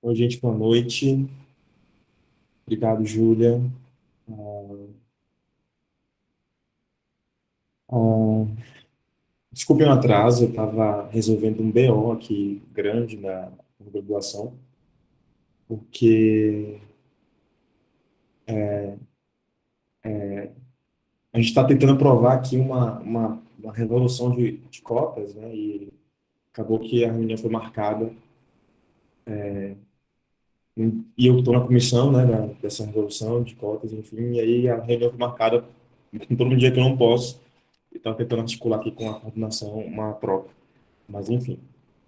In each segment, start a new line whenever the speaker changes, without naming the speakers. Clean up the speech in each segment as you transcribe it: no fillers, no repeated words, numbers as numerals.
Oi, gente, boa noite. Obrigado, Júlia. Ah, desculpe o atraso, eu estava resolvendo um BO aqui grande na graduação, porque a gente está tentando aprovar aqui uma resolução de cotas, né? E acabou que a reunião foi marcada, e eu estou na comissão, né, dessa resolução de cotas, enfim, e aí a reunião foi marcada por um dia que eu não posso, e estava tentando articular aqui com a coordenação uma troca. Mas, enfim,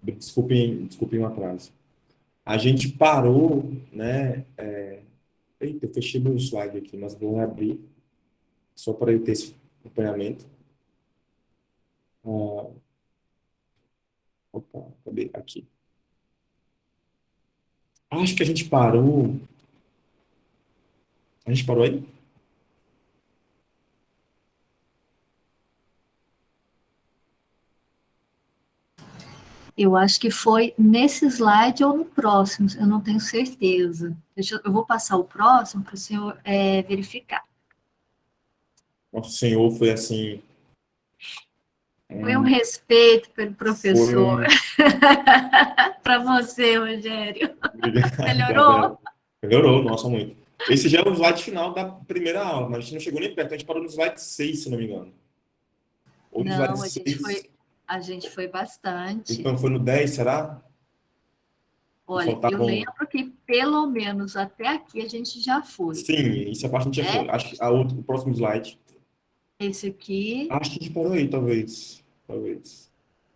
desculpem o atraso. A gente parou, né? Eita, eu fechei meu slide aqui, mas vou reabrir só para eu ter esse acompanhamento. Ah, opa, cadê? Aqui. Acho que a gente parou. A gente parou aí?
Eu acho que foi nesse slide ou no próximo, eu não tenho certeza. Eu vou passar o próximo para o senhor verificar.
Nosso Senhor foi assim.
Foi um
Um,
respeito pelo
foi
professor.
um.
Para você, Rogério.
Obrigado,
Melhorou?
Isabela. Melhorou, nossa, muito. Esse já é o slide final da primeira aula, mas a gente não chegou nem perto. A gente parou no slide 6, se não me engano. Ou no slide
Não, a gente
6.
foi, a gente foi bastante.
Então foi no 10, será? E
Olha, eu
faltavam.
lembro que pelo menos até aqui a gente já foi,
Sim, isso a parte a gente já foi.
né?
Acho que o próximo slide.
Esse aqui,
Acho que a gente parou aí, talvez. Talvez.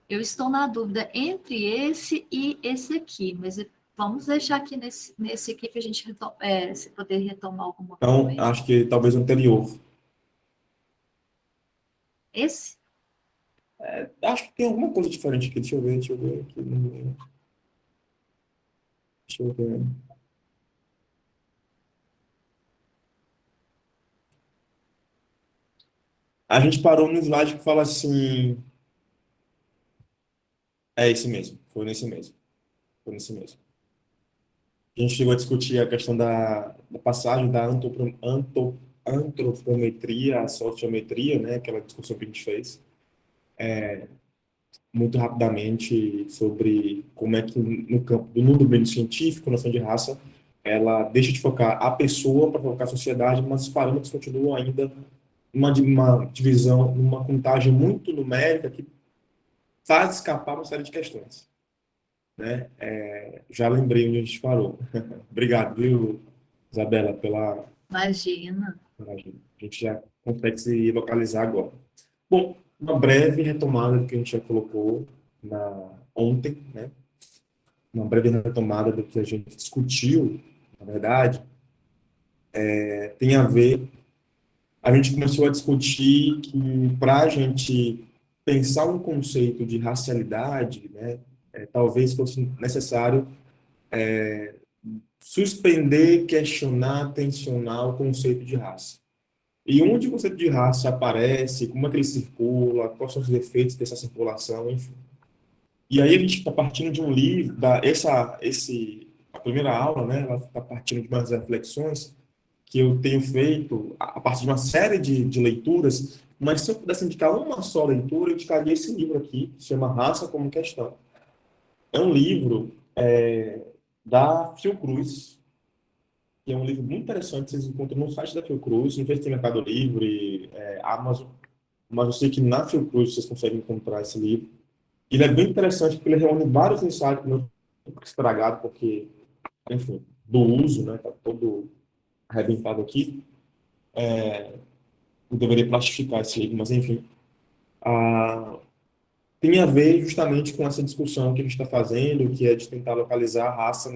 eu estou na dúvida entre esse e esse aqui, mas vamos deixar aqui nesse aqui para a gente se poder retomar alguma
Então,
coisa.
acho que talvez o anterior.
Esse?
Acho que tem alguma coisa diferente aqui. Deixa eu ver aqui. Deixa eu ver. A gente parou no slide que fala assim. É esse mesmo. Foi nesse mesmo. Foi nesse mesmo. A gente chegou a discutir a questão da passagem da antropometria à sociometria, né? Aquela discussão que a gente fez. Muito rapidamente sobre como é que no campo do no domínio científico, noção de raça, ela deixa de focar a pessoa para focar a sociedade, mas os parâmetros continuam ainda uma divisão, uma contagem muito numérica que faz escapar uma série de questões, né? Já lembrei onde a gente parou. Obrigado, viu, Isabela,
Imagina.
pela ajuda. A gente já consegue se localizar agora. Bom, uma breve retomada do que a gente já colocou ontem, né? Uma breve retomada do que a gente discutiu, na verdade, tem a ver. A gente começou a discutir que para a gente pensar um conceito de racialidade, né, talvez fosse necessário suspender, questionar, tensionar o conceito de raça. E onde o conceito de raça aparece, como é que ele circula, quais são os efeitos dessa circulação, enfim. E aí a gente está partindo de um livro, a primeira aula, né, ela está partindo de umas reflexões que eu tenho feito a partir de uma série de leituras, mas se eu pudesse indicar uma só leitura, eu indicaria esse livro aqui, que se chama Raça como Questão. É um livro da Fiocruz, que é um livro muito interessante, vocês encontram no site da Fiocruz, não sei se tem Mercado Livre, Amazon, mas eu sei que na Fiocruz vocês conseguem encontrar esse livro. Ele é bem interessante porque ele reúne vários insights que não estragado, porque, enfim, do uso, né, tá todo arrebentado aqui. Eu deveria plastificar esse livro, mas enfim. Ah, tem a ver justamente com essa discussão que a gente está fazendo, que é de tentar localizar a raça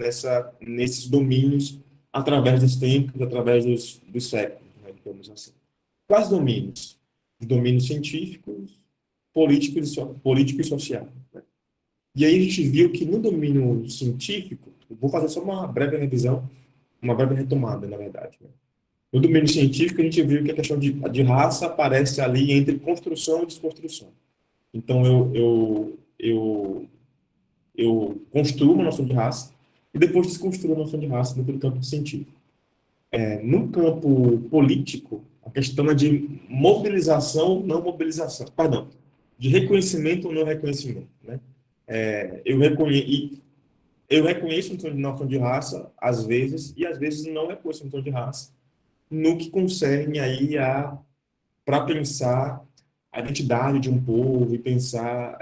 nesses domínios através dos tempos, através dos séculos, né, digamos assim. Quais domínios? Os domínios científicos, político e social. Né? E aí a gente viu que no domínio científico, eu vou fazer só uma breve revisão, uma breve retomada, na verdade. Né? No domínio científico, a gente viu que a questão de raça aparece ali entre construção e desconstrução. Então, eu construo uma noção de raça, e depois desconstruir a noção de raça dentro do campo científico. No campo político, a questão é de mobilização ou não mobilização, perdão, de reconhecimento ou não reconhecimento, né? Eu reconheço a noção de raça, às vezes, e às vezes não reconheço a noção de raça, no que concerne aí para pensar a identidade de um povo e pensar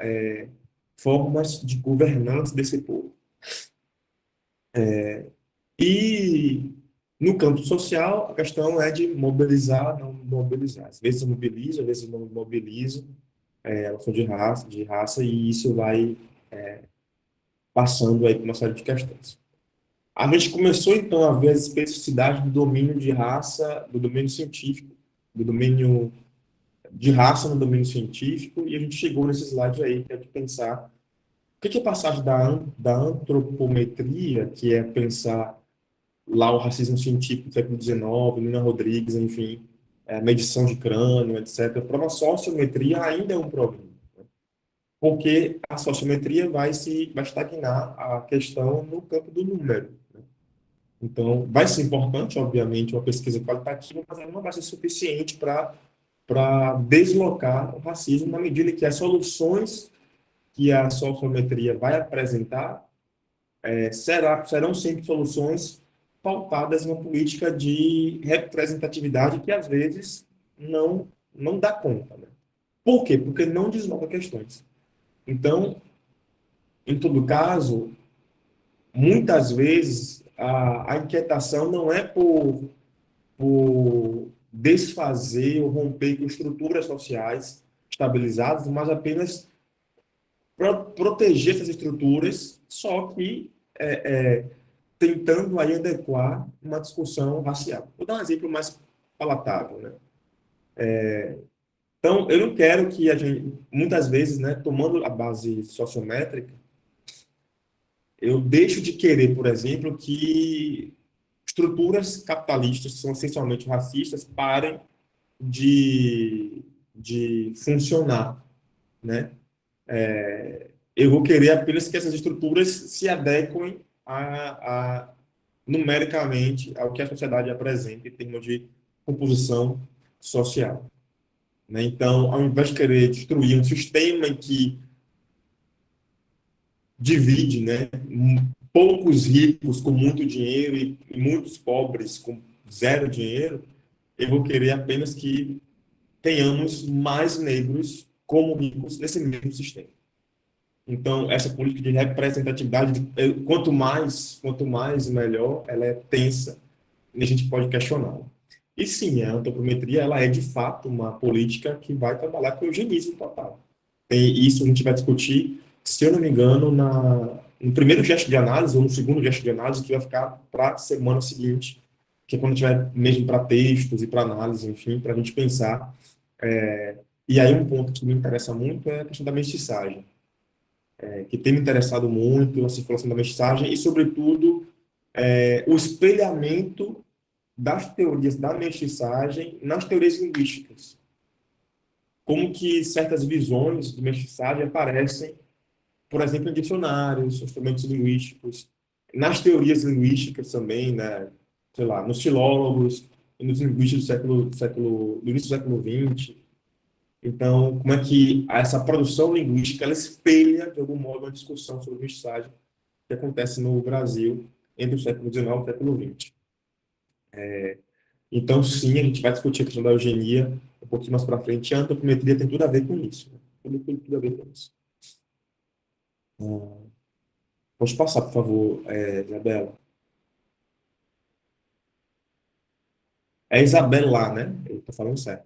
formas de governança desse povo. E no campo social, a questão é de mobilizar, não mobilizar. Às vezes eu mobilizo, às vezes eu não mobilizo a noção de raça, e isso vai passando aí por uma série de questões. A gente começou, então, a ver as especificidades do domínio de raça, do domínio científico, do domínio de raça no domínio científico, e a gente chegou nesse slide aí, que é de pensar o que é a passagem da antropometria, que é pensar lá o racismo científico do século XIX, Nina Rodrigues, enfim, medição de crânio, etc., para uma sociometria ainda é um problema, porque a sociometria vai estagnar a questão no campo do número. Então, vai ser importante, obviamente, uma pesquisa qualitativa, mas ela não vai ser suficiente para deslocar o racismo na medida que as soluções que a sociometria vai apresentar serão sempre soluções pautadas em uma política de representatividade que, às vezes, não dá conta. Né? Por quê? Porque não desloca questões. Então, em todo caso, muitas vezes, a inquietação não é por desfazer ou romper com estruturas sociais estabilizadas, mas apenas proteger essas estruturas, só que tentando aí adequar uma discussão racial. Vou dar um exemplo mais palatável, né? Então, eu não quero que a gente, muitas vezes, né, tomando a base sociométrica, eu deixo de querer, por exemplo, que estruturas capitalistas, que são essencialmente racistas, parem de funcionar, né? Eu vou querer apenas que essas estruturas se adequem numericamente ao que a sociedade apresenta em termos de composição social. Né? Então, ao invés de querer destruir um sistema em que divide, né, poucos ricos com muito dinheiro e muitos pobres com zero dinheiro, eu vou querer apenas que tenhamos mais negros como ricos nesse mesmo sistema. Então, essa política de representatividade, quanto mais melhor, ela é tensa e a gente pode questioná-la. E sim, a antropometria, ela é de fato uma política que vai trabalhar com o eugenismo total. E isso a gente vai discutir, se eu não me engano, no primeiro gesto de análise ou no segundo gesto de análise, que vai ficar para a semana seguinte, que é quando tiver mesmo para textos e para análise, enfim, para a gente pensar. E aí um ponto que me interessa muito é a questão da mestiçagem, que tem me interessado muito, a circulação da mestiçagem e, sobretudo, o espelhamento das teorias da mestiçagem nas teorias linguísticas. Como que certas visões de mestiçagem aparecem, por exemplo, em dicionários, instrumentos linguísticos, nas teorias linguísticas também, né? Sei lá, nos filólogos e nos linguistas do início do século XX. Então, como é que essa produção linguística ela espelha, de algum modo, uma discussão sobre mestiçagem que acontece no Brasil entre o século XIX e o século XX. Então, sim, a gente vai discutir a questão da eugenia um pouquinho mais para frente. A antropometria tem tudo a ver com isso. Né? Tudo a ver com isso. Pode passar, por favor, Isabela. É Isabela, né? Eu estou falando certo.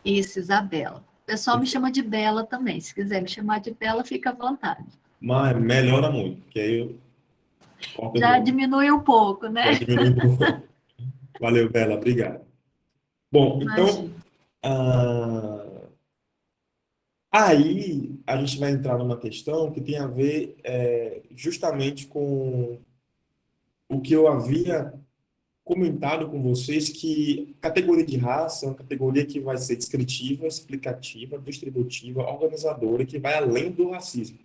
Isso, Isabela. O pessoal me chama de Bela também. Se quiser me chamar de Bela, fica à vontade.
Mas melhora muito, porque aí eu corto
Já diminui um pouco,
já
né?
diminui um pouco. Valeu, Bela, obrigado. Bom, então,
Imagina.
aí a gente vai entrar numa questão que tem a ver justamente com o que eu havia comentado com vocês, que categoria de raça é uma categoria que vai ser descritiva, explicativa, distributiva, organizadora, que vai além do racismo.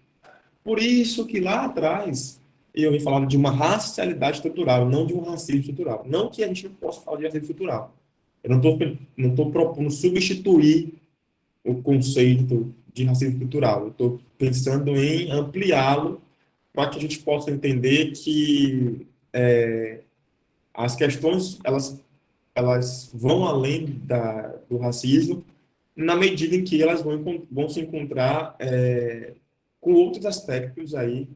Por isso que lá atrás e eu vim falando de uma racialidade estrutural, não de um racismo estrutural. Não que a gente não possa falar de racismo estrutural. Eu não estou propondo substituir o conceito de racismo estrutural. Eu estou pensando em ampliá-lo para que a gente possa entender que as questões elas vão além do racismo na medida em que elas vão se encontrar com outros aspectos aí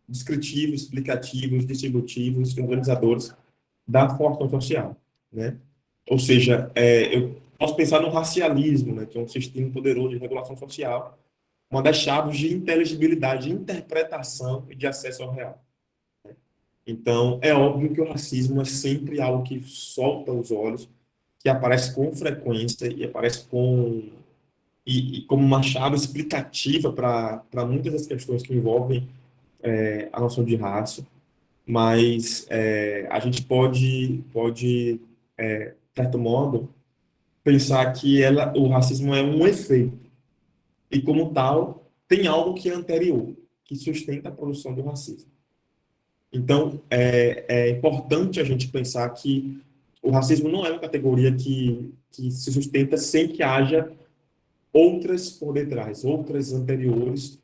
descritivos, explicativos, distributivos, organizadores da formação social, né? Ou seja, eu posso pensar no racialismo, né, que é um sistema poderoso de regulação social, uma das chaves de inteligibilidade, de interpretação e de acesso ao real. Então, é óbvio que o racismo é sempre algo que solta os olhos, que aparece com frequência e aparece e como uma chave explicativa para muitas das questões que envolvem a noção de raça, mas a gente pode, de certo modo, pensar que o racismo é um efeito, e como tal, tem algo que é anterior, que sustenta a produção do racismo. Então, é importante a gente pensar que o racismo não é uma categoria que se sustenta sem que haja outras por detrás, outras anteriores,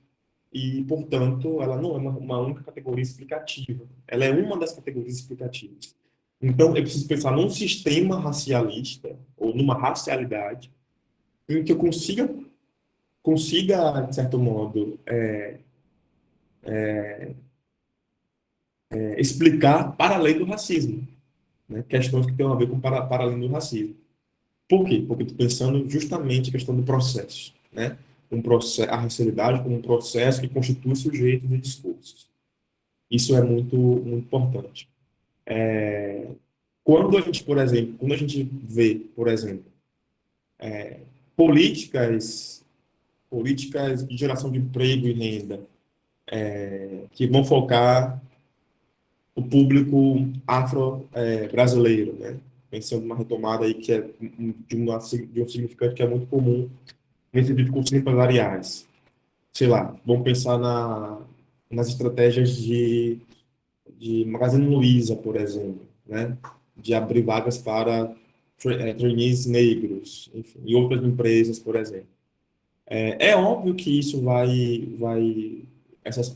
e, portanto, ela não é uma única categoria explicativa. Ela é uma das categorias explicativas. Então, eu preciso pensar num sistema racialista, ou numa racialidade, em que eu consiga de certo modo, explicar para além do racismo, né? Questões que têm a ver com para além do racismo. Por quê? Porque estou pensando justamente a questão do processo, né? A racialidade como um processo que constitui sujeitos e discursos. Isso é muito, muito importante. Quando a gente vê, por exemplo, políticas, políticas de geração de emprego e renda, que vão focar o público afro-brasileiro, né? Pensando numa retomada aí que é de um significante que é muito comum nesse discursos empresariais. Sei lá, vamos pensar nas estratégias de Magazine Luiza, por exemplo, né? De abrir vagas para trainees negros, enfim, e outras empresas, por exemplo. É óbvio que isso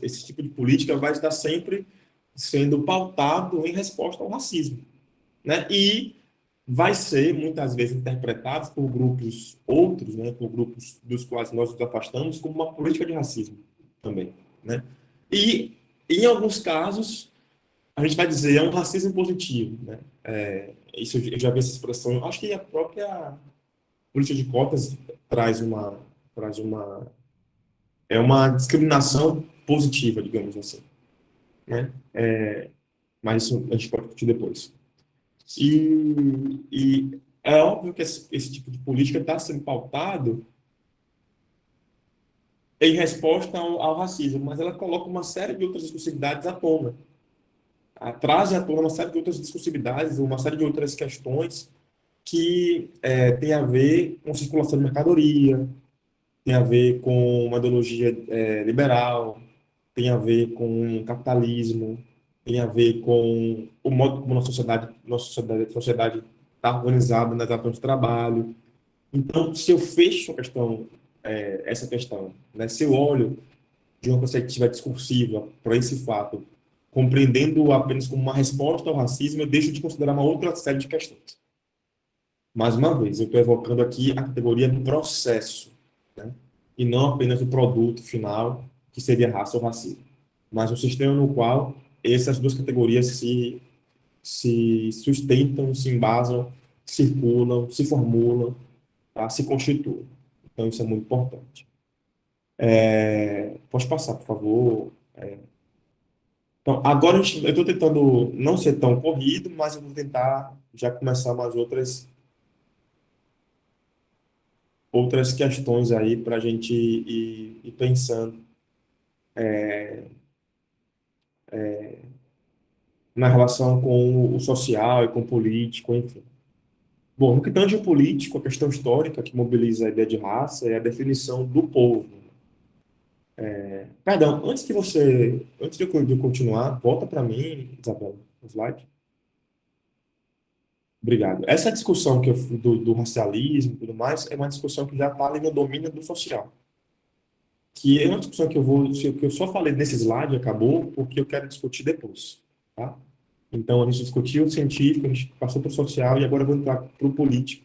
esse tipo de política vai estar sempre sendo pautado em resposta ao racismo, né? E vai ser muitas vezes interpretado por grupos outros, né? Por grupos dos quais nós nos afastamos, como uma política de racismo também, né? E em alguns casos a gente vai dizer é um racismo positivo, né? Isso eu já vi essa expressão. Eu acho que a própria política de cotas traz uma é uma discriminação positiva, digamos assim, né? Mas isso a gente pode discutir depois. E é óbvio que esse tipo de política está sendo pautado em resposta ao racismo, mas ela coloca uma série de outras discursividades à tona. Traz à tona uma série de outras discursividades, uma série de outras questões que tem a ver com circulação de mercadoria, tem a ver com uma ideologia liberal, tem a ver com capitalismo, tem a ver com o modo como nossa sociedade está organizada nas relações de trabalho. Então, se eu fecho essa questão, né, se eu olho de uma perspectiva discursiva para esse fato, compreendendo apenas como uma resposta ao racismo, eu deixo de considerar uma outra série de questões. Mais uma vez, eu estou evocando aqui a categoria do processo, né? E não apenas o produto final, que seria raça ou racismo, mas um sistema no qual essas duas categorias se sustentam, se embasam, circulam, se formulam, tá? Se constituem. Então, isso é muito importante. Pode passar, por favor. Então, agora eu estou tentando não ser tão corrido, mas eu vou tentar já começar mais outras questões aí para a gente ir pensando na relação com o social e com o político, enfim. Bom, no que tange o político, a questão histórica que mobiliza a ideia de raça é a definição do povo. Perdão, antes de eu continuar, volta para mim, Isabela, o slide. Obrigado. Essa discussão do racialismo e tudo mais é uma discussão que já está ali no domínio do social. Que é uma discussão que eu só falei nesse slide, acabou, porque eu quero discutir depois, tá? Então, a gente discutiu o científico, a gente passou para o social e agora eu vou entrar para o político,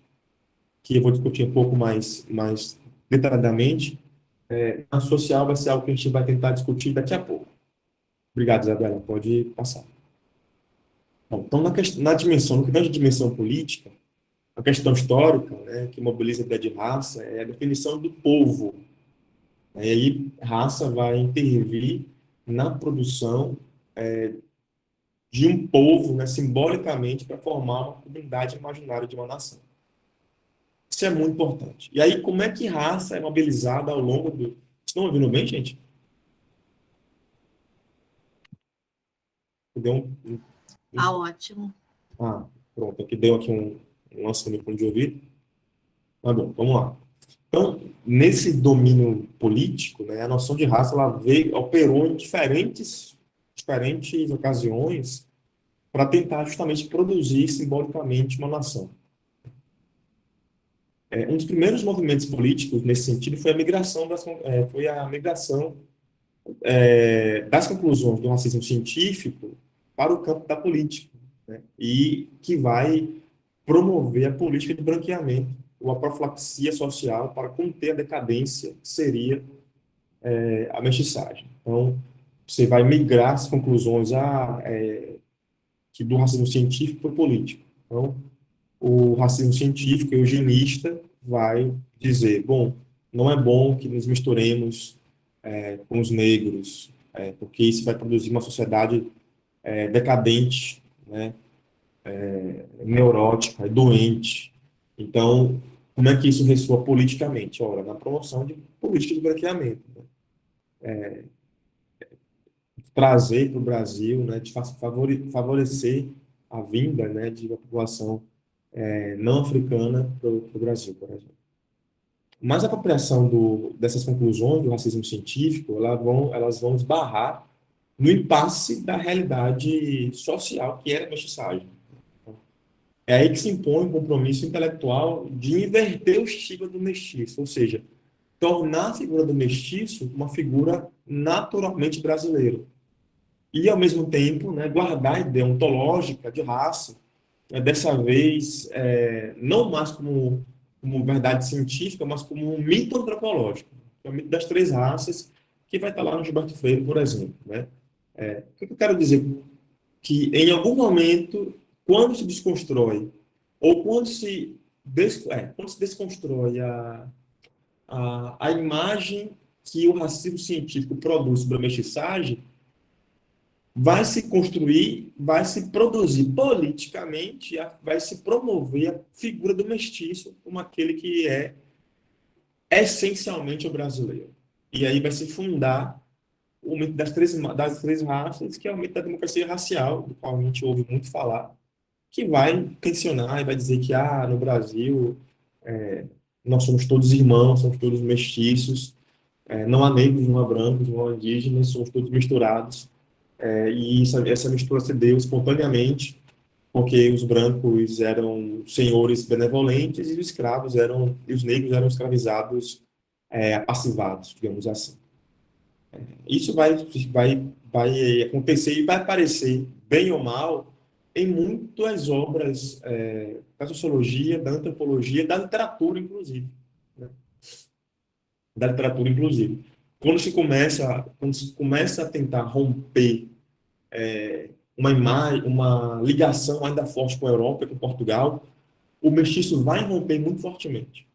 que eu vou discutir um pouco mais detalhadamente. A social vai ser algo que a gente vai tentar discutir daqui a pouco. Obrigado, Isabela. Pode passar. Bom, então, na dimensão, no que tange a dimensão política, a questão histórica, né, que mobiliza a ideia de raça, é a definição do povo. E aí, raça vai intervir na produção de um povo, né, simbolicamente, para formar uma comunidade imaginária de uma nação. Isso é muito importante. E aí, como é que raça é mobilizada ao longo do... Vocês estão ouvindo bem, gente? Deu
Tá ótimo.
Ah, pronto. Aqui deu aqui um lance no microfone de ouvido. Tá bom, vamos lá. Então, nesse domínio político, né, a noção de raça ela operou em diferentes ocasiões para tentar justamente produzir simbolicamente uma nação. Um dos primeiros movimentos políticos nesse sentido foi a migração das conclusões do racismo científico para o campo da política, né, e que vai promover a política de branqueamento ou a profilaxia social para conter a decadência que seria a mestiçagem. Então, você vai migrar as conclusões do racismo científico para o político. Então, o racismo científico, eugenista, vai dizer, bom, não é bom que nos misturemos com os negros, porque isso vai produzir uma sociedade decadente, né, neurótica, doente. Então, como é que isso ressoa politicamente? Ora, na promoção de política de branqueamento, né? Trazer para o Brasil, né, de favorecer a vinda, né, de uma população não africana para o Brasil, por exemplo. Mas a apropriação dessas conclusões do racismo científico, elas vão esbarrar no impasse da realidade social que era a mestiçagem. É aí que se impõe o compromisso intelectual de inverter o estigma do mestiço, ou seja, tornar a figura do mestiço uma figura naturalmente brasileira. E, ao mesmo tempo, né, guardar a ideia ontológica de raça, dessa vez, não mais como verdade científica, mas como um mito antropológico, que é o mito das três raças, que vai estar lá no Gilberto Freire, por exemplo. Né? O que eu quero dizer? Que, em algum momento, quando se desconstrói, ou quando se desconstrói a imagem que o racismo científico produz sobre a mestiçagem, vai se construir, vai se produzir politicamente, vai se promover a figura do mestiço como aquele que é essencialmente o brasileiro. E aí vai se fundar o mito das três raças, que é o mito da democracia racial, do qual a gente ouve muito falar, que vai tensionar e vai dizer que no Brasil nós somos todos irmãos, somos todos mestiços, não há negros, não há brancos, não há indígenas, somos todos misturados. E essa mistura se deu espontaneamente, porque os brancos eram senhores benevolentes e os negros eram escravizados, passivados, digamos assim. Isso vai acontecer e vai aparecer, bem ou mal, em muitas obras da sociologia, da antropologia, da literatura, inclusive. Né? Da literatura, inclusive. Quando se começa a tentar romper uma ligação ainda forte com a Europa e com Portugal, o mestiço vai romper muito fortemente.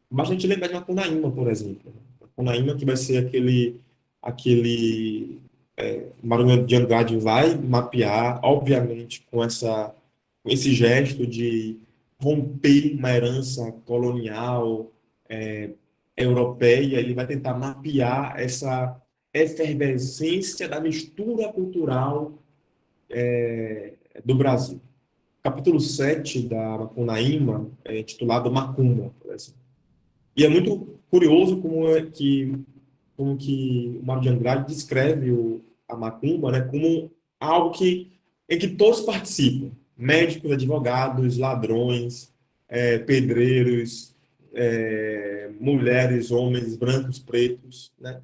Basta a gente lembrar de Macunaíma, por exemplo. Macunaíma que vai ser aquele Maranhão de Andrade vai mapear, obviamente, com esse gesto de romper uma herança colonial europeia, ele vai tentar mapear essa efervescência da mistura cultural do Brasil. Capítulo 7 da Macunaíma é intitulado Macumba, por exemplo. E é muito curioso como é que como que o Mário de Andrade descreve a macumba, né, como algo em que todos participam, médicos, advogados, ladrões, pedreiros, mulheres, homens, brancos, pretos, né?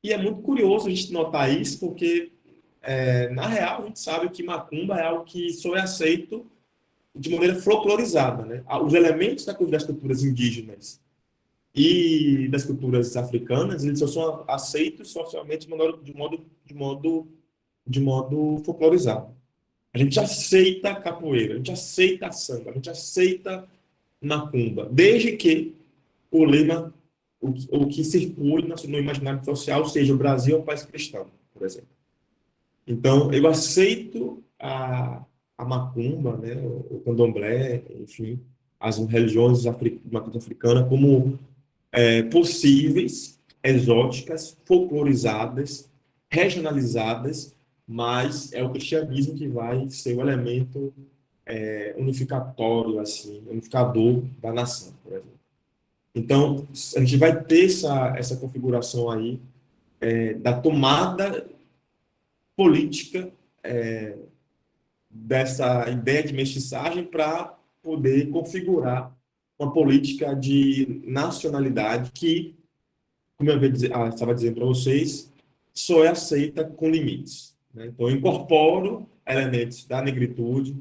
E é muito curioso a gente notar isso, porque, na real, a gente sabe que macumba é algo que só é aceito de maneira folclorizada, né? Os elementos das culturas indígenas e das culturas africanas, eles só são aceitos socialmente de modo folclorizado. A gente aceita capoeira, a gente aceita samba, a gente aceita macumba, desde que o lema, o que circule no imaginário social seja o Brasil é um país cristão, por exemplo. Então, eu aceito a macumba, né, o candomblé, enfim, as religiões africanas como possíveis, exóticas, folclorizadas, regionalizadas, mas é o cristianismo que vai ser o elemento unificatório, assim, unificador da nação, por exemplo. Então, a gente vai ter essa configuração aí da tomada política dessa ideia de mestiçagem para poder configurar uma política de nacionalidade que, como eu estava dizendo para vocês, só é aceita com limites, né? Então, eu incorporo elementos da negritude,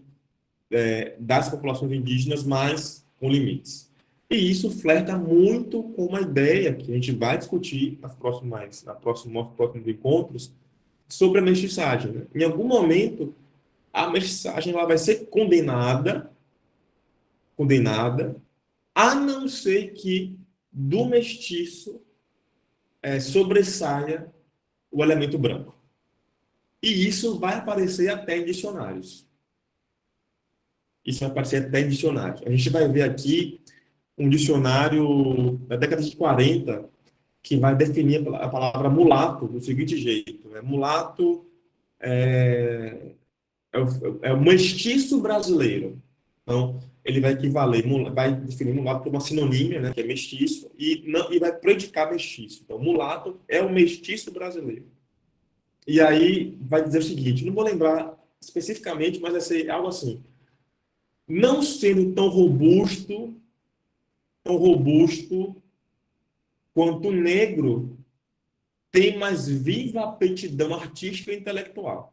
das populações indígenas, mas com limites. E isso flerta muito com uma ideia que a gente vai discutir nos próximos encontros sobre a mestiçagem, né? Em algum momento, a mestiçagem ela vai ser condenada, a não ser que do mestiço sobressaia o elemento branco. E isso vai aparecer até em dicionários. Isso vai aparecer até em dicionários. A gente vai ver aqui um dicionário da década de 40 que vai definir a palavra mulato do seguinte jeito, né? Mulato é o mestiço brasileiro. Então, ele vai equivaler, vai definir mulato como uma sinonímia, né, que é mestiço, e vai predicar mestiço. Então, mulato é o mestiço brasileiro. E aí vai dizer o seguinte, não vou lembrar especificamente, mas vai ser algo assim: não sendo tão robusto quanto o negro, tem mais viva aptidão artística e intelectual.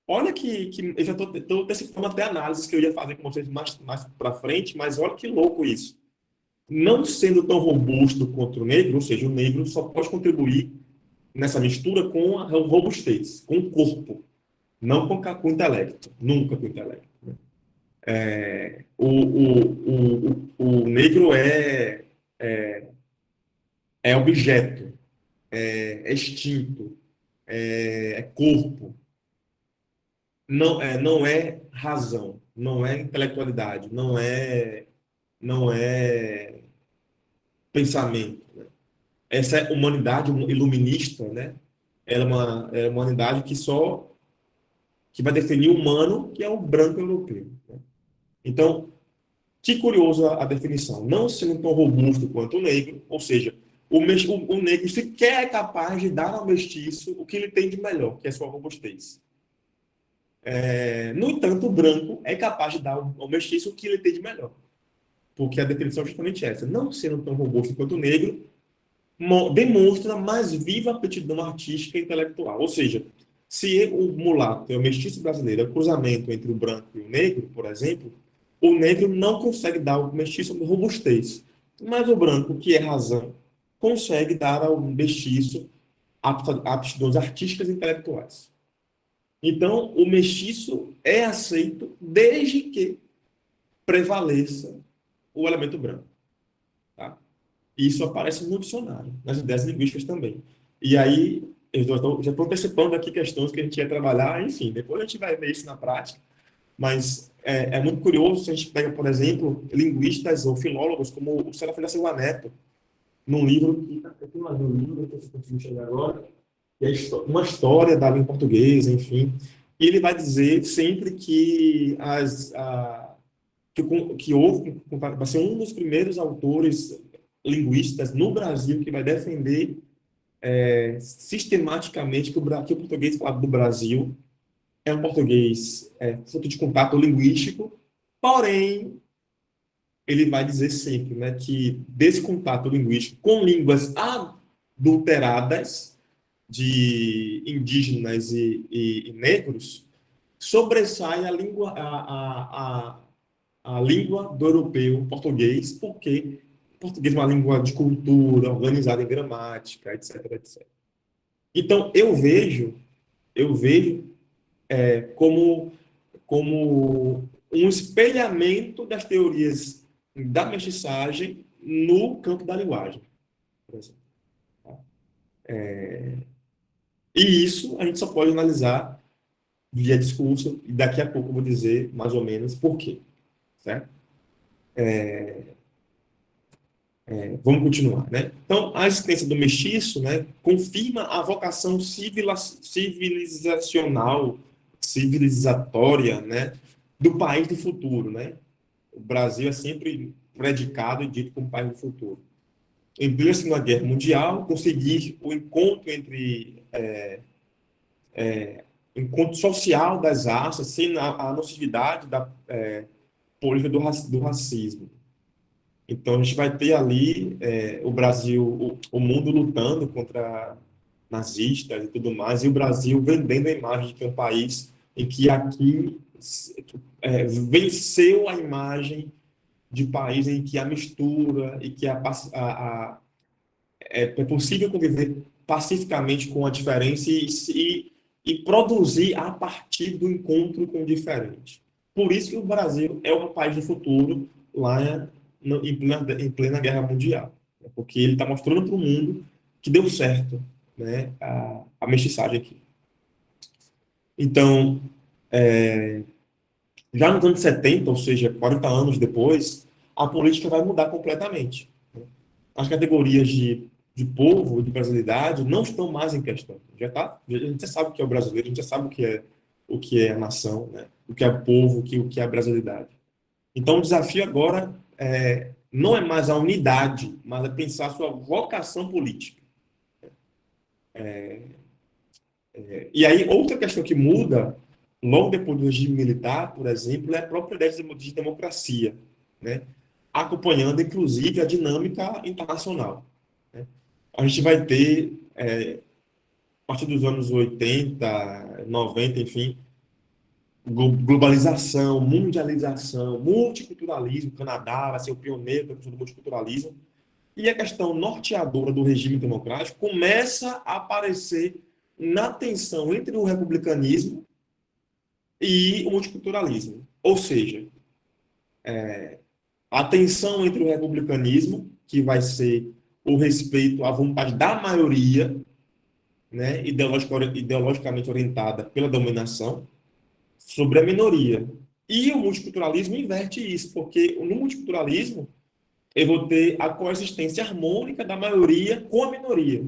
Olha que eu já estou antecipando até análises que eu ia fazer com vocês mais para frente, mas olha que louco isso. Não sendo tão robusto quanto o negro, ou seja, o negro só pode contribuir nessa mistura com a robustez, com o corpo, não com o intelecto, nunca com o intelecto, né? O negro é objeto, é instinto, é corpo, não é razão, não é intelectualidade, não é pensamento, né? Essa humanidade iluminista, né? Ela é uma humanidade que vai definir o humano, que é o branco europeu, né? Então, que curioso a definição. Não sendo tão robusto quanto o negro, ou seja, o negro sequer é capaz de dar ao mestiço o que ele tem de melhor, que é a sua robustez. No entanto, o branco é capaz de dar ao mestiço o que ele tem de melhor, porque a definição é justamente essa. Não sendo tão robusto quanto o negro, demonstra mais viva aptidão artística e intelectual. Ou seja, se o mulato é o mestiço brasileiro, é o cruzamento entre o branco e o negro, por exemplo, o negro não consegue dar ao mestiço robustez, mas o branco, que é razão, consegue dar ao mestiço aptidões artísticas e intelectuais. Então, o mestiço é aceito desde que prevaleça o elemento branco, tá? Isso aparece no dicionário, nas ideias linguísticas também. E aí, eu já estou antecipando aqui questões que a gente ia trabalhar, enfim, depois a gente vai ver isso na prática, mas é muito curioso se a gente pega, por exemplo, linguistas ou filólogos como o Serafim da Silva Neto, num livro que eu tenho lá no livro, que eu consigo chegar agora, que é uma história da língua portuguesa, enfim, e ele vai dizer sempre que que houve, vai ser um dos primeiros autores linguistas no Brasil que vai defender sistematicamente que que o português falado do Brasil é um português fruto de contato linguístico, porém, ele vai dizer sempre, né, que desse contato linguístico com línguas adulteradas de indígenas e negros, sobressai a língua do europeu português, porque o português é uma língua de cultura, organizada em gramática, etc, etc. Então, eu vejo como um espelhamento das teorias da mestiçagem no campo da linguagem, por exemplo. E isso a gente só pode analisar via discurso, e daqui a pouco eu vou dizer mais ou menos por quê, certo? Vamos continuar, né? Então, a existência do mestiço, né, confirma a vocação civilizacional, civilizatória, né, do país do futuro, né? O Brasil é sempre predicado e dito como país do futuro. Em plena Segunda Guerra Mundial, conseguir o encontro entre encontro social das raças, sem a nocividade da política do racismo. Então, a gente vai ter ali o Brasil, o mundo lutando contra nazistas e tudo mais, e o Brasil vendendo a imagem de que é um país em que aqui venceu a imagem de país em que a mistura e que é possível conviver pacificamente com a diferença e produzir a partir do encontro com o diferente. Por isso que o Brasil é um país do futuro lá em plena Guerra Mundial, né? Porque ele está mostrando para o mundo que deu certo, né, a mestiçagem aqui. Então, já nos anos 70, ou seja, 40 anos depois, a política vai mudar completamente. As categorias de povo, de brasilidade, não estão mais em questão. A gente já sabe o que é o brasileiro, a gente já sabe o que é a nação, né? O que é o povo, o que é a brasilidade. Então, o desafio agora não é mais a unidade, mas é pensar a sua vocação política. E aí, outra questão que muda, logo depois do regime militar, por exemplo, é a própria ideia de democracia, né? Acompanhando, inclusive, a dinâmica internacional, né? A gente vai ter, a partir dos anos 80, 90, enfim, globalização, mundialização, multiculturalismo. O Canadá vai ser o pioneiro da questão do multiculturalismo. E a questão norteadora do regime democrático começa a aparecer na tensão entre o republicanismo e o multiculturalismo. Ou seja, a tensão entre o republicanismo, que vai ser o respeito à vontade da maioria, né, ideologicamente orientada pela dominação, sobre a minoria. E o multiculturalismo inverte isso, porque no multiculturalismo eu vou ter a coexistência harmônica da maioria com a minoria.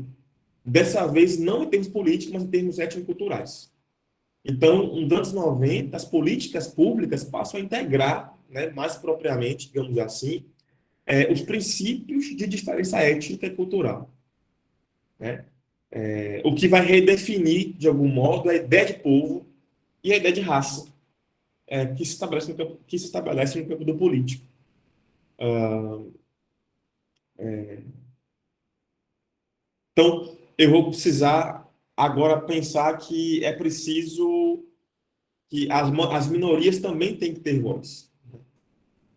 Dessa vez, não em termos políticos, mas em termos étnico-culturais. Então, nos anos 90, as políticas públicas passam a integrar, né, mais propriamente, digamos assim, os princípios de diferença étnica e cultural, né? O que vai redefinir, de algum modo, a ideia de povo e a ideia de raça, que se estabelece no campo do político. Então, eu vou precisar agora pensar que é preciso que as minorias também têm que ter voz.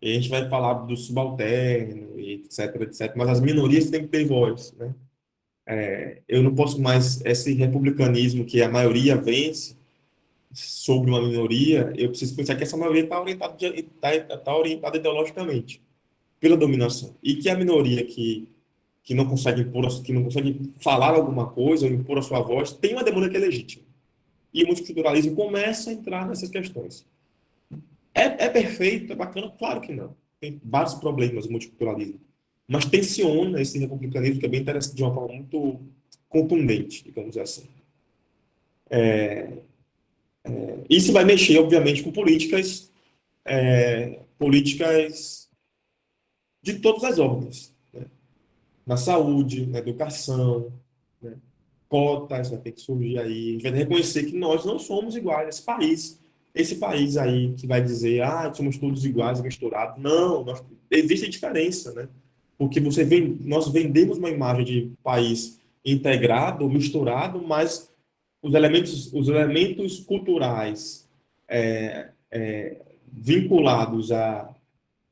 E a gente vai falar do subalterno, etc, etc, mas as minorias têm que ter voz, né? Eu não posso mais esse republicanismo que a maioria vence sobre uma minoria. Eu preciso pensar que essa maioria está orientada ideologicamente pela dominação e que a minoria que não consegue que não consegue falar alguma coisa ou impor a sua voz tem uma demanda que é legítima. E o multiculturalismo começa a entrar nessas questões. É perfeito, é bacana? Claro que não. Tem vários problemas o multiculturalismo. Mas tensiona esse republicanismo que é bem interessante, de uma forma muito contundente, digamos assim. Isso vai mexer, obviamente, com políticas de todas as ordens, né? na saúde, na educação, né? Cotas vai ter que surgir aí. A gente vai reconhecer que nós não somos iguais. Esse país aí que vai dizer, somos todos iguais, misturados. Não, existe diferença, né? Porque nós vendemos uma imagem de país integrado, misturado, mas os elementos culturais vinculados a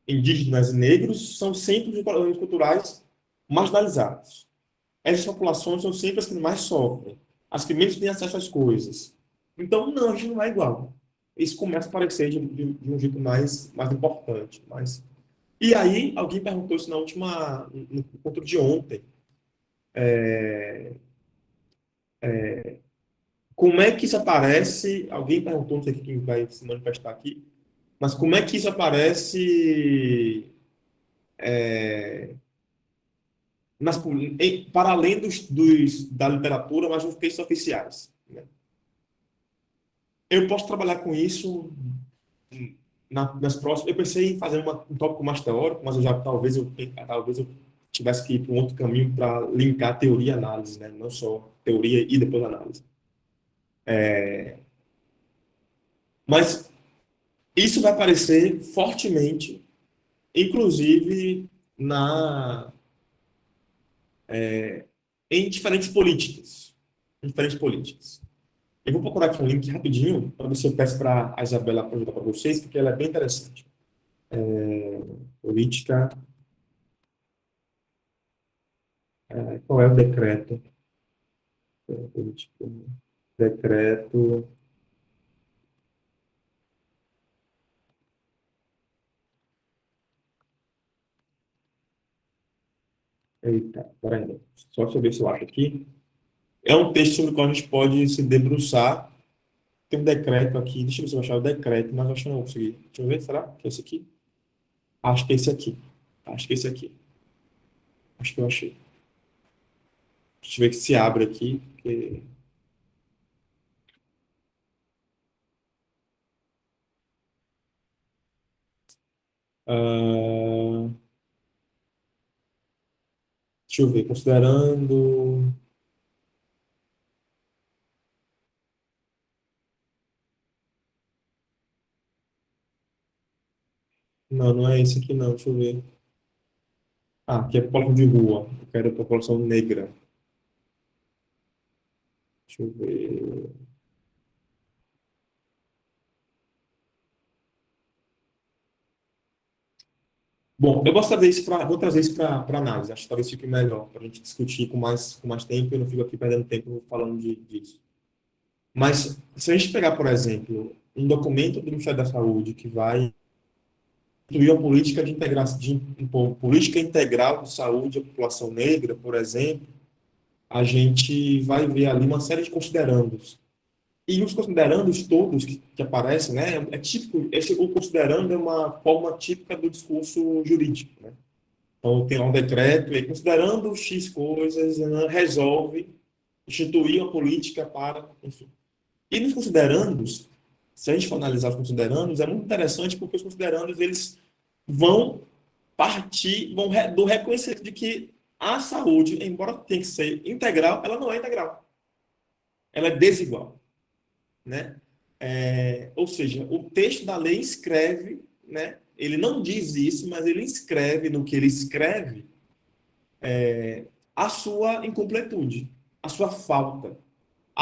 indígenas e negros são sempre os elementos culturais marginalizados. Essas populações são sempre as que mais sofrem, as que menos têm acesso às coisas. Então, não, a gente não é igual. Isso começa a aparecer de um jeito mais importante. E aí, alguém perguntou isso no encontro de ontem. Como é que isso aparece? Alguém perguntou, não sei quem vai se manifestar aqui, mas como é que isso aparece para além da literatura, mas nos textos oficiais, né? Eu posso trabalhar com isso nas próximas. Eu pensei em fazer um tópico mais teórico, mas talvez eu tivesse que ir para um outro caminho para linkar teoria e análise, né? Não só teoria e depois análise. Mas isso vai aparecer fortemente, inclusive em diferentes políticas. Em diferentes políticas. Eu vou procurar aqui um link rapidinho, para ver se eu peço para a Isabela apresentar para vocês, porque ela é bem interessante. Política. Qual é o decreto? Política, decreto. Eita, peraí. Só deixa eu ver se eu acho aqui. É um texto sobre o qual a gente pode se debruçar. Tem um decreto aqui. Deixa eu ver se eu achar o decreto, mas acho que eu não vou conseguir. Deixa eu ver, será que é esse aqui? Acho que é esse aqui. Acho que é esse aqui. Acho que eu achei. Deixa eu ver se abre aqui. Ah, deixa eu ver. Considerando. Não, não é esse aqui, não. Deixa eu ver. Aqui é população de rua. Eu quero a população negra. Deixa eu ver. Bom, eu vou trazer isso para análise. Acho que talvez fique melhor para a gente discutir com mais tempo. Eu não fico aqui perdendo tempo falando disso. Mas se a gente pegar, por exemplo, um documento do Ministério da Saúde que vai instituir a política de integração, política integral de saúde à população negra, por exemplo, a gente vai ver ali uma série de considerandos. E os considerandos todos que aparecem, né, é típico, o considerando é uma forma típica do discurso jurídico, né? Então, tem lá um decreto, e aí, considerando X coisas, né, resolve instituir uma política para, enfim. E nos considerandos, se a gente for analisar os considerandos, é muito interessante porque os considerandos, eles vão do reconhecimento de que a saúde, embora tenha que ser integral, ela não é integral. Ela é desigual, né? Ou seja, o texto da lei escreve, né? Ele não diz isso, mas ele escreve no que ele escreve a sua incompletude, a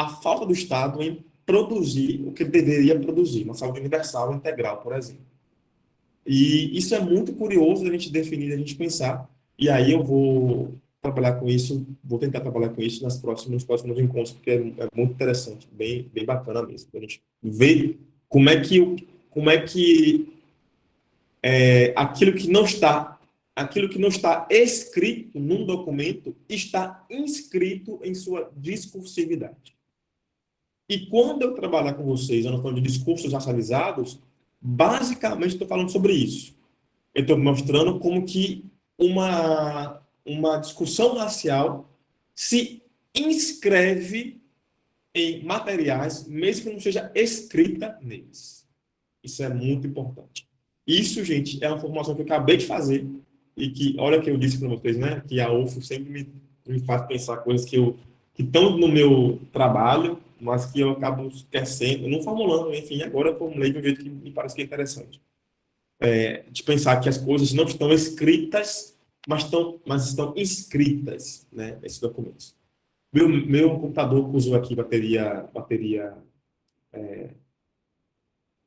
falta do Estado em produzir o que ele deveria produzir, uma saúde universal integral, por exemplo. E isso é muito curioso da gente definir, da gente pensar, e aí eu vou tentar trabalhar com isso nos próximos encontros, porque é muito interessante, bem, bem bacana mesmo, a gente ver como é que aquilo que não está escrito num documento está inscrito em sua discursividade. E quando eu trabalhar com vocês, eu não falando de discursos racializados, basicamente estou falando sobre isso. Eu estou mostrando como que uma discussão racial se inscreve em materiais, mesmo que não seja escrita neles. Isso é muito importante. Isso, gente, é uma formação que eu acabei de fazer. e que, olha que eu disse para vocês, né, que a UFO sempre me faz pensar coisas que estão no meu trabalho, mas que eu acabo esquecendo, não formulando, enfim, agora eu formulei de um jeito que me parece que é interessante. De pensar que as coisas não estão escritas, mas estão inscritas, né, nesses documentos. Meu computador que usou aqui bateria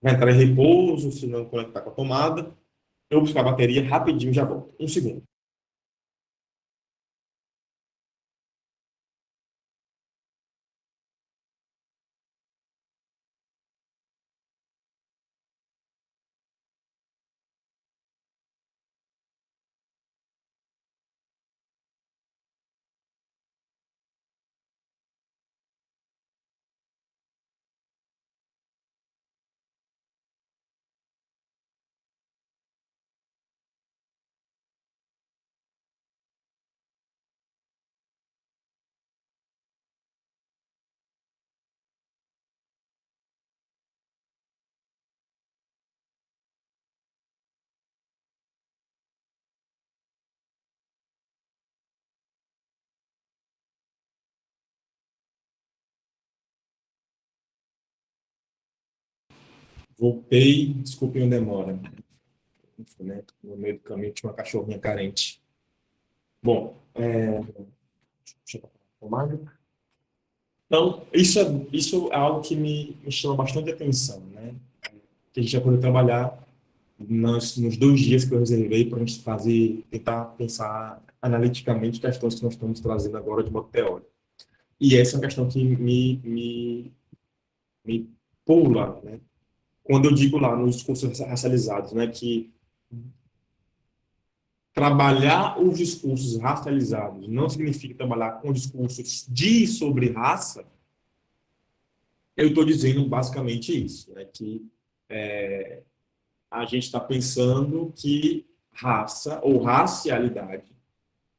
vai entrar em repouso, se não conectar com a tomada. Eu vou buscar a bateria rapidinho, já volto. Um segundo. Voltei, desculpem a demora. Enfim, né? No meio do caminho tinha uma cachorrinha carente. Bom, deixa eu tomar. Então, isso é algo que me chama bastante atenção, né? Que a gente vai poder trabalhar nos 2 dias que eu reservei para a gente tentar pensar analiticamente questões que nós estamos trazendo agora de modo teórico. E essa é uma questão que me pula, né? Quando eu digo lá nos discursos racializados, né, que trabalhar os discursos racializados não significa trabalhar com discursos de sobre raça, eu estou dizendo basicamente isso, né, que a gente está pensando que raça ou racialidade,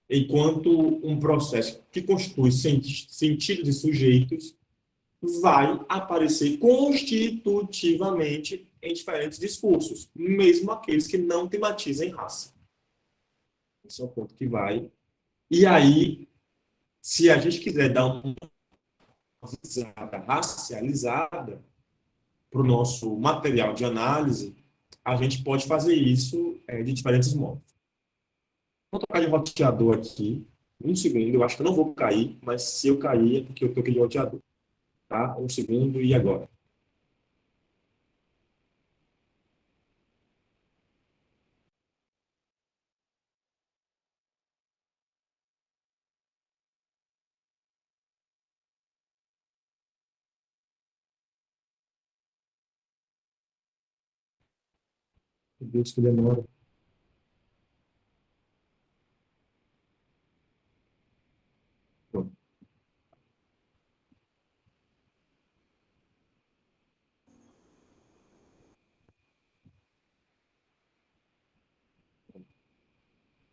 enquanto um processo que constitui sentidos e sujeitos, vai aparecer constitutivamente em diferentes discursos, mesmo aqueles que não tematizem raça. Esse é o ponto que vai. E aí, se a gente quiser dar uma visada racializada para o nosso material de análise, a gente pode fazer isso de diferentes modos. Vou tocar de roteador aqui. Um segundo, eu acho que eu não vou cair, mas se eu cair é porque eu toquei de roteador. Tá? Um segundo e agora. Meu Deus, que demora. Pronto.